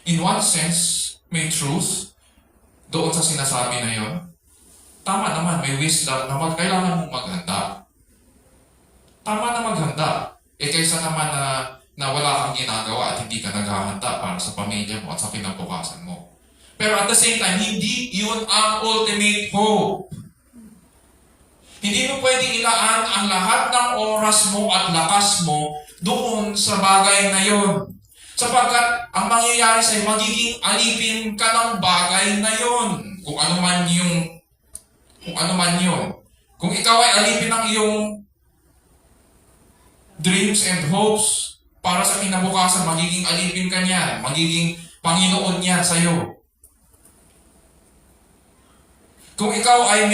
In one sense, may truth doon sa sinasabi na yon. Tama naman, may wisdom na kailangan mong maghanda. Tama na maghanda. Kaysa naman na wala kang ginagawa at hindi ka naghahanda para sa pamilya mo at sa kinabukasan mo. Pero at the same time, hindi yun ang ultimate hope. Hindi mo pwedeng ilaan ang lahat ng oras mo at lakas mo doon sa bagay na yon. Sapagkat ang mangyayari sa'yo, magiging alipin ka ng bagay na yon. Kung ano man yun. Kung ikaw ay alipin ng iyong dreams and hopes para sa kinabukasan, magiging alipin ka niyan. Magiging Panginoon niyan sa'yo. Kung ikaw ay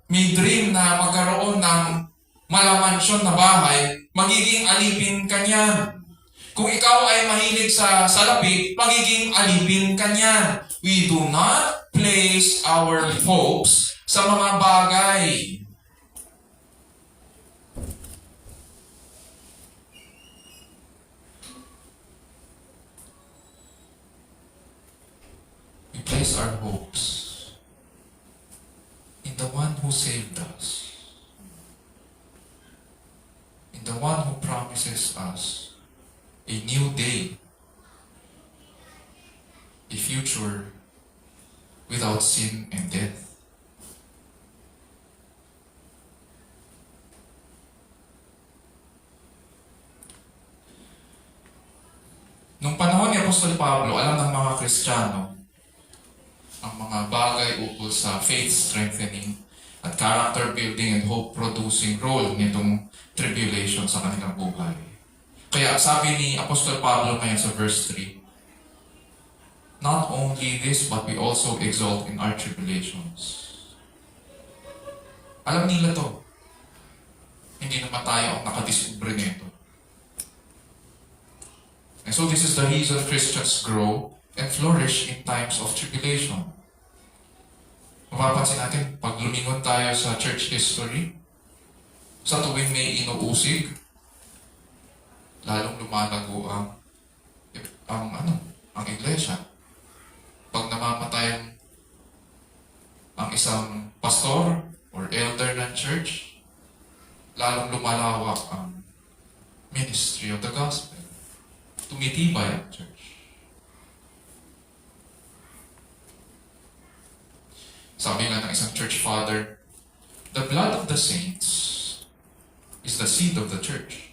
may dream na magkaroon ng malamansyon na bahay, magiging alipin ka niyan. Kung ikaw ay mahilig sa salapi, magiging alipin ka niyan. We do not place our hopes sa mga bagay. We place our hopes in the one who saved us, in the one who promises us a new day, a future without sin and death. Nung panahon ni Apostol Pablo, alam ng mga Kristiyano ang mga bagay ukol sa faith strengthening at character building and hope producing role nitong tribulation sa kanilang buhay. Kaya sabi ni Apostol Pablo ngayon sa verse 3, not only this, but we also exult in our tribulations. Alam nila to. Hindi naman tayo ang nakadiskubre nito. And so this is the reason Christians grow and flourish in times of tribulation. Mapapansin natin, pag lumingon tayo sa church history, sa tuwing may inuusig, lalong lumalago ang iglesia. Pag namamatay ang isang pastor or elder ng church, lalong lumalawak ang ministry of the gospel. Tumitibay ang church. Sabi nga ng isang church father, the blood of the saints is the seed of the church.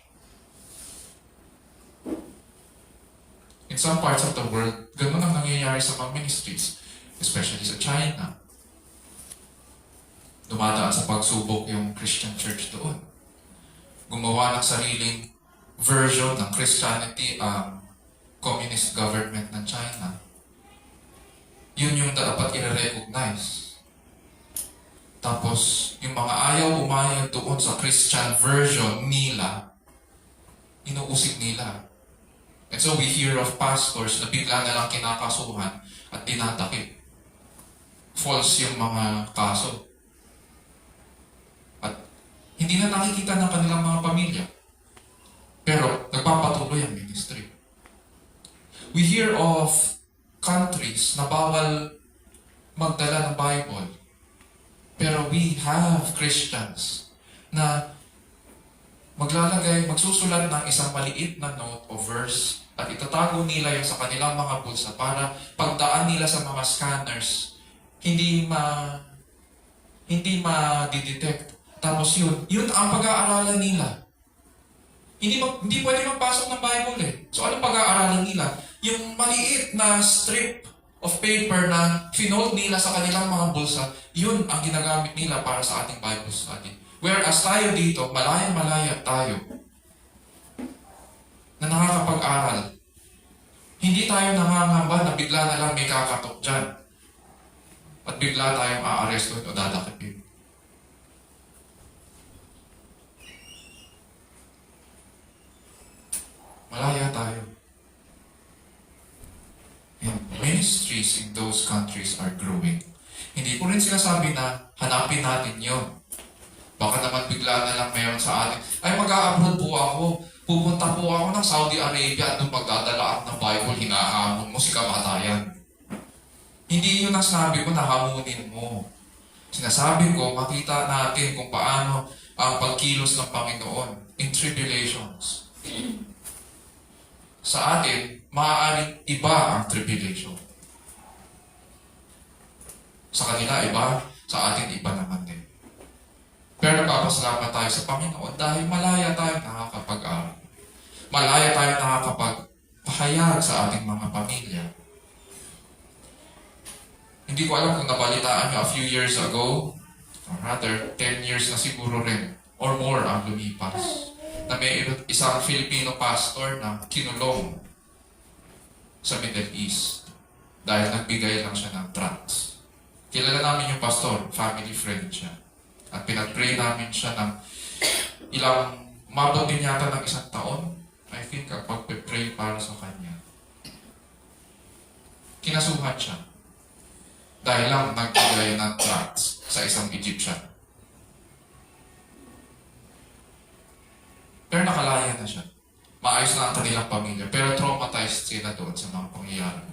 In some parts of the world, ganun ang nangyayari sa mga ministries, especially sa China. Dumadaan sa pagsubok yung Christian church doon. Gumawa ng sariling version ng Christianity ang communist government ng China. Yun yung dapat i-recognize. Tapos, yung mga ayaw umayag doon sa Christian version nila, inuusig nila. And so we hear of pastors na bigla na lang kinakasuhan at tinatakip false yung mga kaso. At hindi na nakikita ng kanilang mga pamilya. Pero nagpapatuloy ang ministry. We hear of countries na bawal magdala ng Bible. Pero we have Christians na magsusulat ng isang maliit na note o verse at itatago nila yung sa kanilang mga bulsa para pagdaan nila sa mga scanners, hindi ma-detect. Tapos yun ang pag-aaralan nila. Hindi pwede magpasok ng Bible eh. So anong pag-aaralan nila? Yung maliit na strip of paper na finold nila sa kanilang mga bulsa, yun ang ginagamit nila para sa ating Bible study. Whereas tayo dito, malayang-malaya tayo na nakakapag-aral. Hindi tayo nangangamba na bigla na lang may kakatok dyan at bigla tayong aaresto o dadakipin. Malaya tayo. And ministries in those countries are growing. Hindi ko rin sinasabi na hanapin natin yon. Baka naman bigla na lang mayroon sa atin, ay mag-a-abroad po ako. Pupunta po ako ng Saudi Arabia at nung pagdadala ng Bible, hinahamon mo si kamatayan. Hindi yun ang sinabi ko na hamunin mo. Sinasabi ko, makita natin kung paano ang pagkilos ng Panginoon in tribulations. Sa atin, maaaring iba ang tribulation. Sa kanila iba, sa atin iba naman din. Pero nagpapasalamat tayo sa Panginoon dahil malaya tayo nakakapag-aral. Malaya tayo nakakapagpahayag sa ating mga pamilya. Hindi ko alam kung nabalitaan nyo a few years ago, or rather, 10 years na siguro rin, or more ang lumipas, na may isang Filipino pastor na kinulong sa Middle East dahil nagbigay lang siya ng tracts. Kilala namin yung pastor, family friend siya. At pinag-pray namin siya ng umabot din yata ng 1 taon, I think, ang pag-pray para sa kanya. Kinasuhan siya. Dahil lang nagbigay ng tracts sa isang Egyptian. Pero nakalaya na siya. Maayos na ang kanilang pamilya. Pero traumatized sila doon sa mga pangyayari.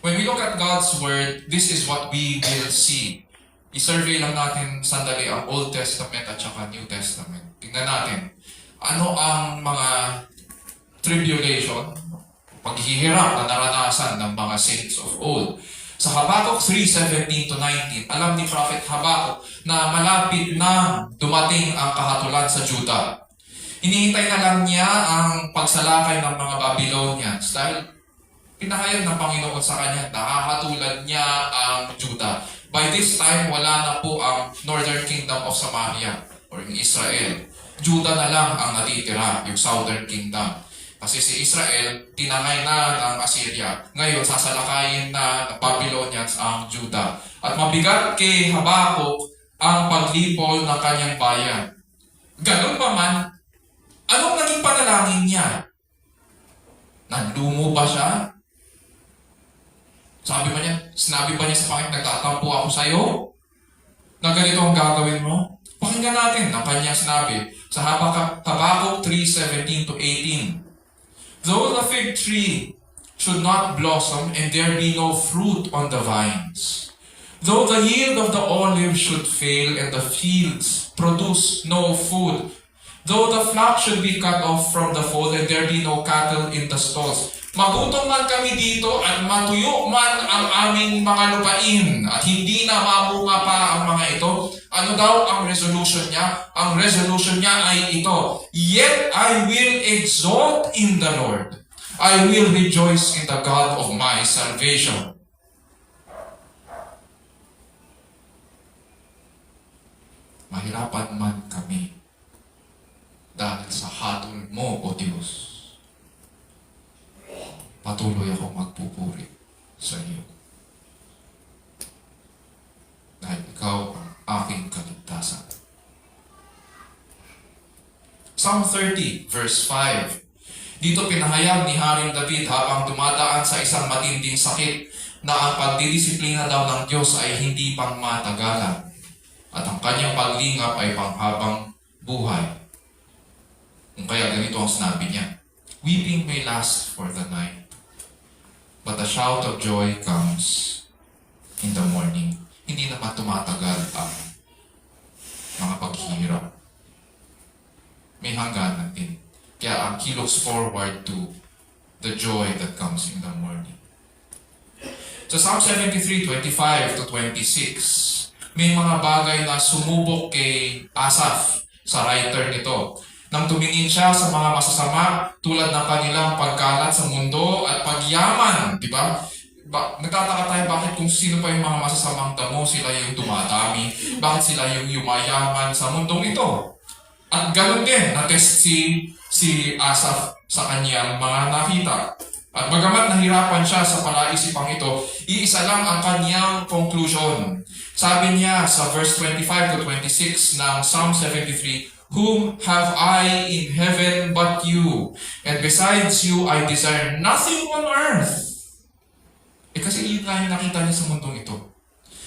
When we look at God's Word, this is what we will see. I-survey lang natin sandali ang Old Testament at saka New Testament. Tingnan natin, ano ang mga tribulation, paghihirap na naranasan ng mga saints of old. Sa Habakkuk 3:17-19, alam ni Prophet Habakkuk na malapit na dumating ang kahatulan sa Juda. Hinihintay na lang niya ang pagsalakay ng mga Babylonians dahil pinahayag ng Panginoon sa kanya, nakahatulan niya ang Juda. By this time, wala na po ang Northern Kingdom of Samaria or in Israel. Juda na lang ang natitira, yung Southern Kingdom. Kasi si Israel, tinangay na ng Assyria. Ngayon, sasalakayin na ng Babylonians ang Juda. At mabigat kay Habakkuk ang paglipol ng kanyang bayan. Ganun pa man, anong naging panalangin niya? Nanlumo ba siya? Sinabi ba niya sa Panginoon, nagtatampo ako sa iyo? Na ganito ang gagawin mo? Pakinggan natin ang kanyang sinabi sa Habakkuk 3:17-18. Though the fig tree should not blossom and there be no fruit on the vines, though the yield of the olive should fail and the fields produce no food, though the flock should be cut off from the fold and there be no cattle in the stalls, magutom man kami dito at matuyo man ang aming mga lupain at hindi na mamunga pa ang mga ito. Ano daw ang resolution niya? Ang resolution niya ay ito. Yet I will exalt in the Lord. I will rejoice in the God of my salvation. Mahirapan man kami dahil sa hatol mo, O Diyos. Patuloy akong magpupuri sa iyo. Dahil ikaw ang aking kaligtasan. Psalm 30, verse 5. Dito pinahayag ni Haring David habang dumadaan sa isang matinding sakit. na ang pagdidisiplina daw ng Diyos ay hindi pang matagalan at ang kanyang paglingap ay panghabang buhay. Kung kaya ganito ang sinabi niya, weeping may last for the night, but a shout of joy comes in the morning. Hindi naman tumatagal ang mga paghihirap. May hangganan din. Kaya he looks forward to the joy that comes in the morning. Sa Psalm 73, 25 to 26, may mga bagay na sumubok kay Asaph sa writer nito. Nang tumingin siya sa mga masasama tulad ng kanilang pagkalat sa mundo at pagyaman, di ba? Nagtataka tayo bakit kung sino pa yung mga masasamang damo, sila yung dumadami, bakit sila yung yumayaman sa mundong ito. At ganoon din, na-test si Asaph sa kanyang mga nakita. At bagamat nahirapan siya sa palaisipang ito, iisa lang ang kanyang conclusion. Sabi niya sa verse 25 to 26 ng Psalm 73, "Whom have I in heaven but you? And besides you, I desire nothing on earth." Kasi yun nga yung nakita niya sa mundong ito.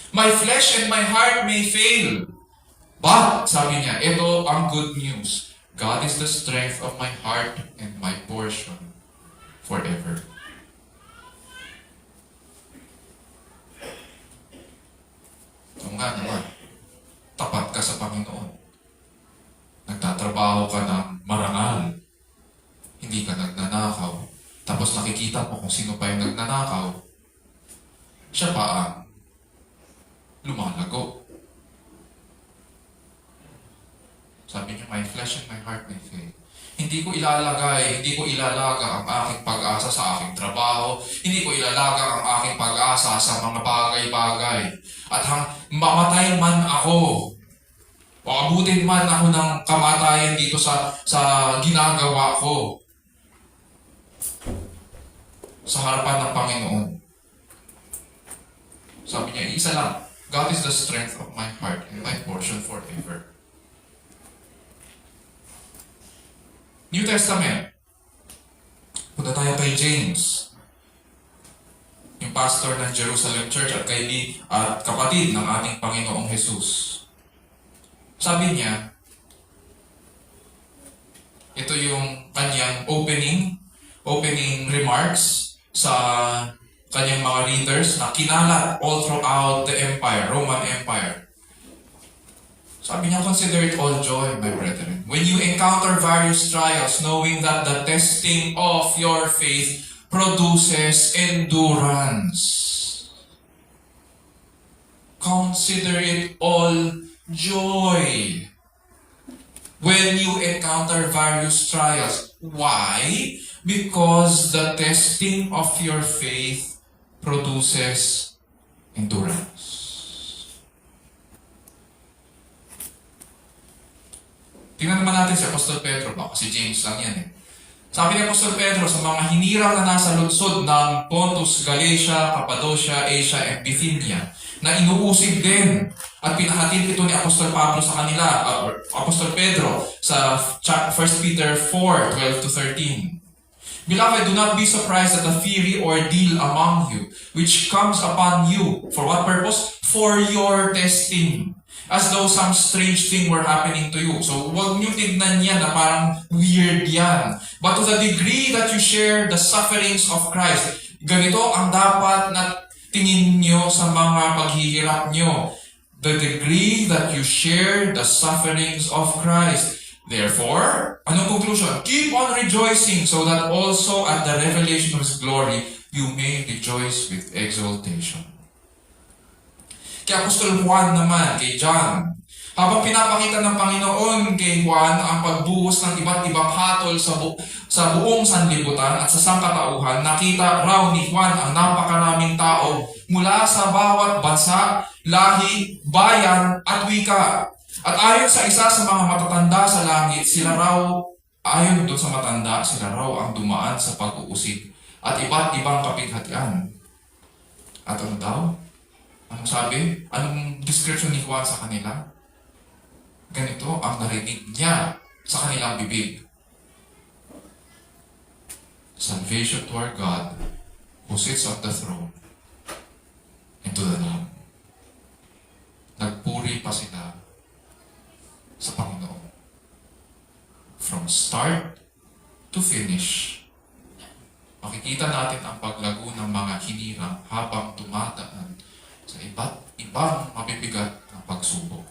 "My flesh and my heart may fail. But," sabi niya, ito ang good news. "God is the strength of my heart and my portion forever." So nga naman, tapat ka sa Panginoon. Nagtatrabaho ka ng marangal. Hindi ka nagnanakaw. Tapos nakikita mo kung sino pa yung nagnanakaw. Siya pa ang lumalago. Sabi niya, "My flesh and my heart may fail." Hindi ko ilalaga ang aking pag-asa sa aking trabaho. Hindi ko ilalaga ang aking pag-asa sa mga bagay-bagay. At mamatay man ako, o abutin man ako ng kamatayan dito sa ginagawa ko, sa harapan ng Panginoon. Sabi niya, isa lang, "God is the strength of my heart and my portion forever." New Testament. Punta tayo kay James, yung pastor ng Jerusalem Church at kapatid ng ating Panginoong Jesus. Sabi niya, ito yung kanyang opening remarks sa kanyang mga readers na kinalat all throughout the empire, Roman Empire. Sabi niya, "Consider it all joy, my brethren, when you encounter various trials, knowing that the testing of your faith produces endurance." Consider it all joy when you encounter various trials. Why? Because the testing of your faith produces endurance. Tingnan naman natin si Apostol Pedro. Baka si James lang yan eh. Sabi ni Apostol Pedro, sa mga hinirang na nasa lunsod ng Pontus, Galatia, Cappadocia, Asia, and Bithynia, na inuusig din at pinahatid ito ni Apostol Pablo sa kanila, Apostol Pedro, sa 1 Peter 4, 12 to 13. "Beloved, do not be surprised at the fiery ordeal among you, which comes upon you." For what purpose? For your testing. As though some strange thing were happening to you. So, huwag niyo tignan yan na parang weird yan. But to the degree that you share the sufferings of Christ, ganito ang dapat na tingin niyo sa mga paghihirap niyo. The degree that you share the sufferings of Christ. Therefore, anong conclusion? "Keep on rejoicing, so that also at the revelation of His glory, you may rejoice with exultation." Kay Apostol Juan naman, kay John, habang pinapakita ng Panginoon kay Juan ang pagbuhos ng iba't ibang hatol sa buong sanlibutan at sa sangkatauhan, nakita raw ni Juan ang napakaraming tao mula sa bawat bansa, lahi, bayan at wika. At ayon sa isa sa mga matatanda sa langit, ayon doon sa matanda, sila raw ang dumaan sa pag-uusig at iba't ibang kapighatian. At ano daw? Anong sabi? Anong description ni Juan sa kanila? Ganito ang narinig niya sa kanilang bibig. "Salvation to our God, who sits on the throne, into the Lamb. Nagpuri pa sila sa Panginoon. From start to finish, makikita natin ang paglago ng mga hinirang habang dumadaan sa iba't ibang mabibigat na pagsubok.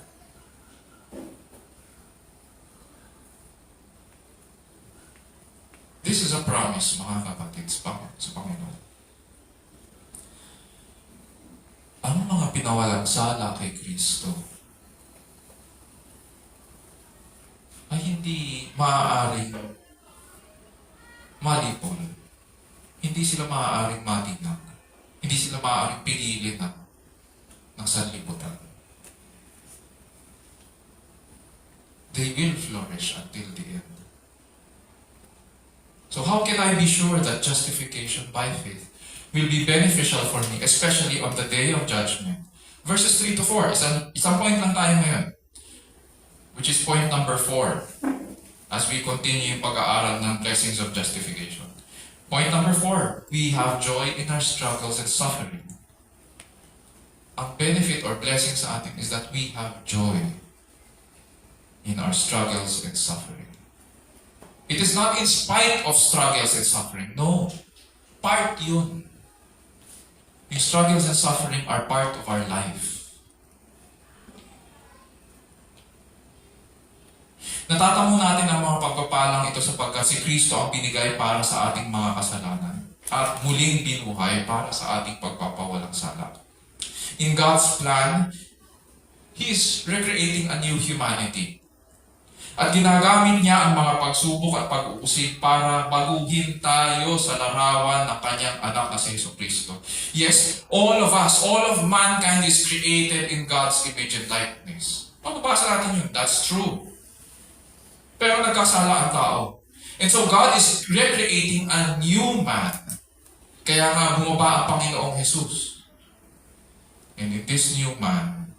This is a promise, mga kapatid, sa Panginoon. Ano mga pinawalang sala kay Kristo ay hindi maaaring malipol. Hindi sila maaaring matinag. Hindi sila maaaring pinili ng sanlibutan. They will flourish until the end. So how can I be sure that justification by faith will be beneficial for me, especially on the day of judgment? Verses 3 to 4, isang point lang tayo ngayon, which is point number 4, as we continue yung pag-aaral ng blessings of justification. Point number 4, we have joy in our struggles and suffering. Ang benefit or blessing sa atin is that we have joy in our struggles and suffering. It is not in spite of struggles and suffering. No. Part yun. Yung struggles and suffering are part of our life. Natatamo natin ang mga pagpapalang ito sapagkat si Kristo ang binigay para sa ating mga kasalanan at muling binuhay para sa ating pagpapawalang sala. In God's plan, He is recreating a new humanity. At ginagamit niya ang mga pagsubok at pag-uusig para baguhin tayo sa larawan ng kanyang anak na si Jesucristo. Yes, all of us, all of mankind is created in God's image and likeness. Pagpapasa natin yun, that's true. Pero nagkasala ang tao. And so God is recreating a new man. Kaya nga bumaba ang Panginoong Jesus. And in this new man,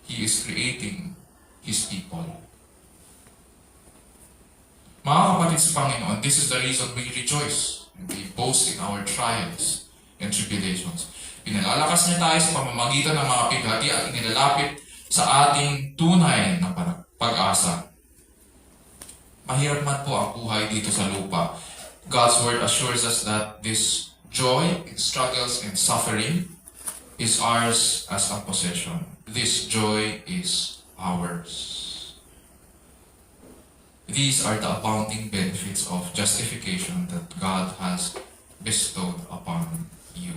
He is creating His people. Mga kapatid sa Panginoon, this is the reason we rejoice and we boast in our trials and tribulations. Pinalalakas niya tayo sa pamamagitan ng mga pighati at inilalapit sa ating tunay na pag-asa. Mahirap man po ang buhay dito sa lupa. God's Word assures us that this joy in struggles and suffering is ours as a possession. This joy is ours. These are the abounding benefits of justification that God has bestowed upon you.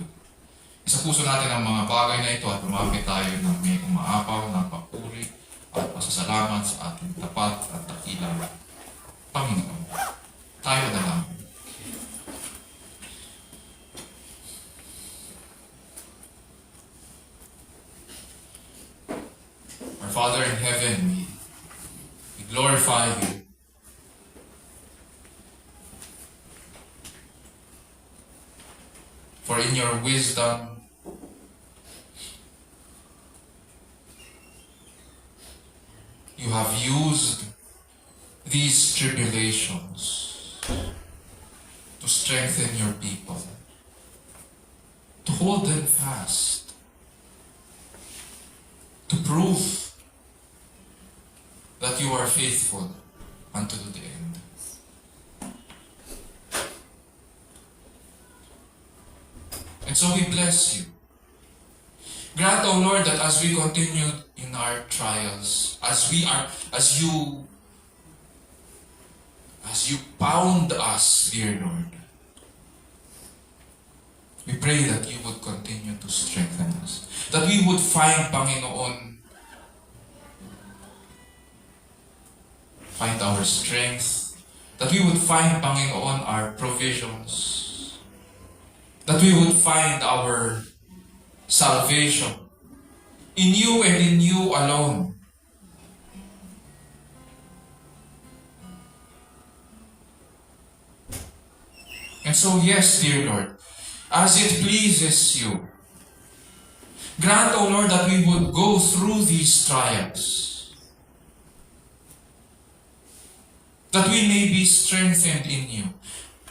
Isa puso natin ang mga bagay na ito at lumapit tayo ng may umaapaw ng papuri at pasasalamat sa ating tapat at dakilang Panginoon. Tayo na lang. Our Father in heaven, we glorify you. For in your wisdom, you have used these tribulations to strengthen your people, to hold them fast, to prove that you are faithful until the end. And so we bless you. Grant, O Lord, that as we continue in our trials, as you bound us, dear Lord, we pray that you would continue to strengthen us. That we would find, Panginoon, find our strength. That we would find, Panginoon, our provisions. That we would find our salvation in you and in you alone. And so, yes, dear Lord, as it pleases you, grant, O Lord, that we would go through these trials, that we may be strengthened in you,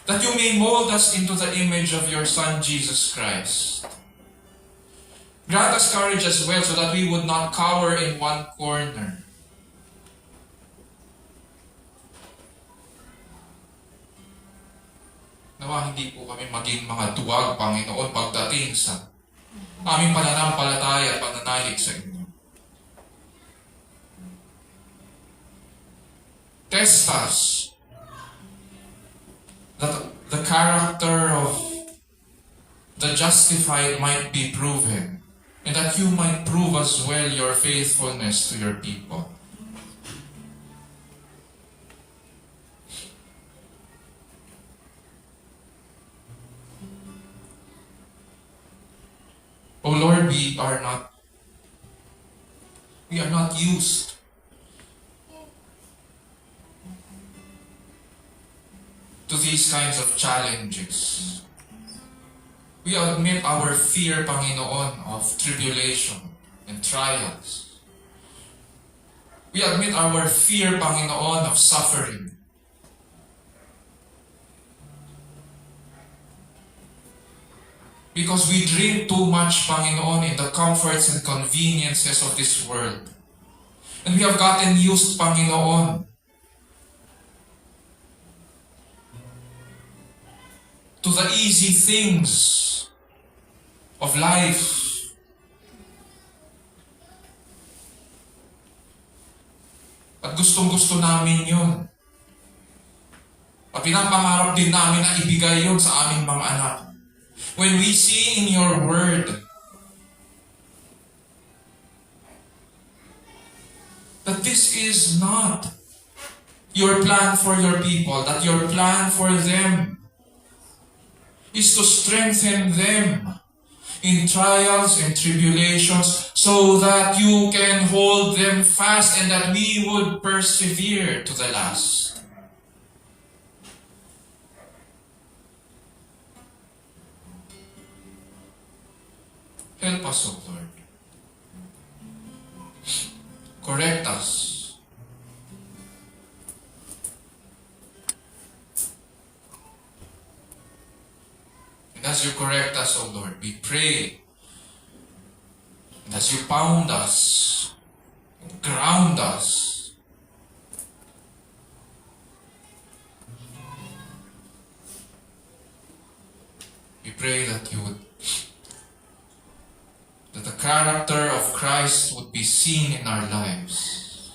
that you may mold us into the image of your Son, Jesus Christ, Grant us courage as well so that we would not cower in one corner. Nawa hindi po kami maging mga duwag, Panginoon, pagdating sa aming pananampalataya at pananalig sa inyo. Test us that the character of the justified might be proven, and that you might prove as well your faithfulness to your people. Oh Lord, we are not used to these kinds of challenges. We admit our fear, Panginoon, of tribulation and trials. We admit our fear, Panginoon, of suffering. Because we dream too much, Panginoon, in the comforts and conveniences of this world. And we have gotten used, Panginoon, to the easy things of life. At gustong-gusto namin yun. At pinapangarap din namin na ibigay yun sa aming mga anak. When we see in your word that this is not your plan for your people, that your plan for them is to strengthen them in trials and tribulations so that you can hold them fast and that we would persevere to the last. Help us, O Lord. Correct us. And as you correct us, O Lord, we pray. And as you pound us, ground us, we pray that the character of Christ would be seen in our lives.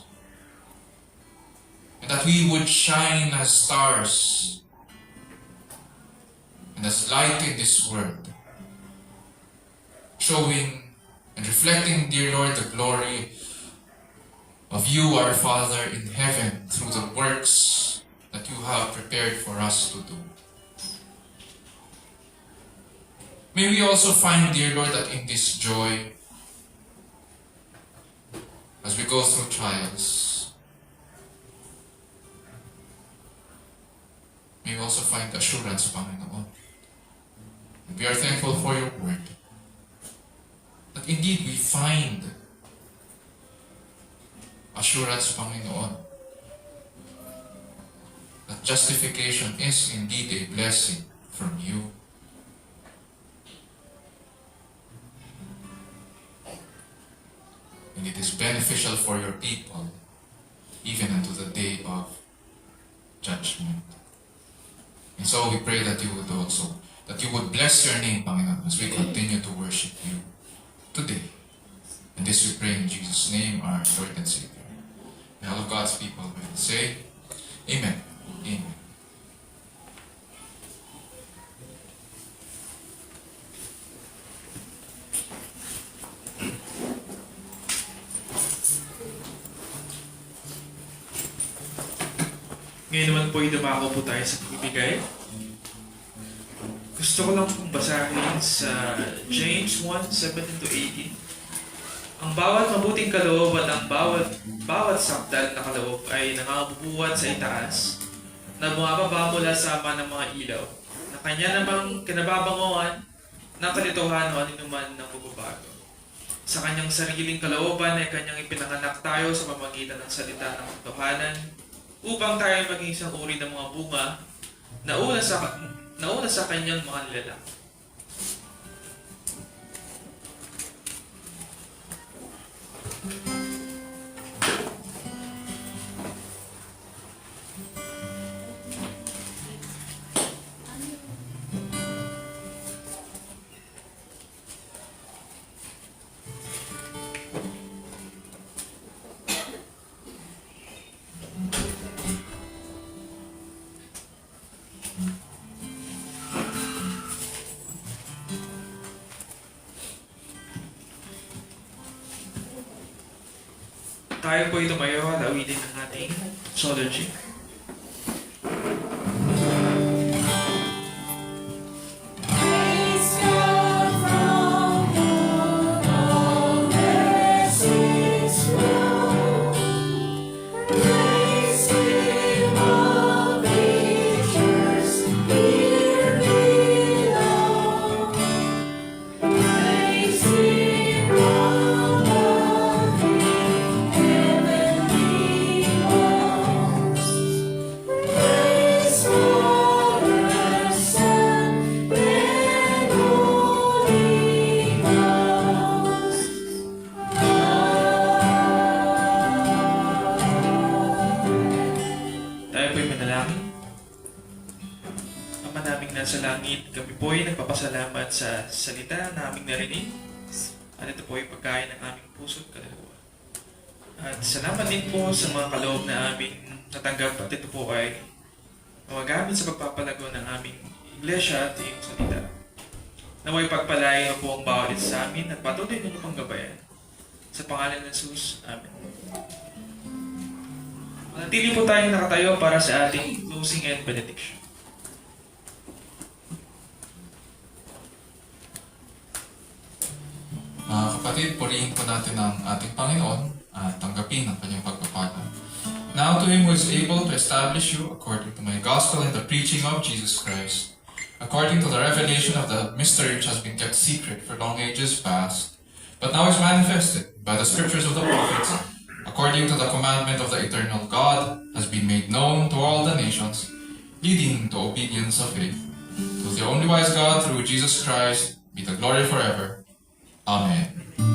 And that we would shine as stars and as light in this world, showing and reflecting, dear Lord, the glory of you, our Father in heaven, through the works that you have prepared for us to do. May we also find, dear Lord, that in this joy, as we go through trials, may we also find assurance, Panginoon. And we are thankful for your word, that indeed we find assurance, Panginoon, that justification is indeed a blessing from you. And it is beneficial for your people, even unto the day of judgment. And so we pray that you would bless your name, Panginoon, as we continue to worship you today. And this we pray in Jesus' name, our Lord and Savior. And all of God's people will say, Amen. Amen. Ngayon naman po dumako po tayo sa pagbibigay. Gusto ko lang pong basahin sa James 1:17-18. Ang bawat mabuting kaloob at ang bawat sakdal na kaloob ay nangangabubuhat sa itaas na bumababa mula sa ama ng mga ilaw na kanya namang kinababanguan ng kalituhan o anuman ng pagbabago. Sa kanyang sariling kalooban ay kanyang ipinanganak tayo sa pamamagitan ng salita ng katotohanan upang tayo maging isang uri ng mga bunga na una sa kanyang mga nilalang. Tayo po tumayo at awitin ng ating Sology. Praise God from whom all mercies flow. Praise Him, all creatures here below. Praise Him, all of the heavenly hosts. Praise Father, Son, and Holy Ghost. Tayo po'y manalangin. Ama naming nasa langit, kami po'y nagpapasalamat sa salita na aming narinig. At ito po'y pagkain ng aming puso't kaluluwa. At salamat din po sa mga kaloob na aming natanggap at ito po ay magamit sa pagpapalago ng aming iglesia at iyong salita. Naway pagpalain po ang bawat isa sa amin at patuloy na pang gabayan. Sa pangalan ng Jesus, Amen. Manatili po tayong nakatayo para sa ating closing and benediction. Mga kapatid, purihin po natin ang ating Panginoon at tanggapin ang kanyang pagpapala. Now to Him who is able to establish you according to my gospel and the preaching of Jesus Christ, according to the revelation of the mystery which has been kept secret for long ages past, but now is manifested by the scriptures of the prophets, according to the commandment of the eternal God, has been made known to all the nations, leading to obedience of faith. To the only wise God, through Jesus Christ, be the glory forever. Amen.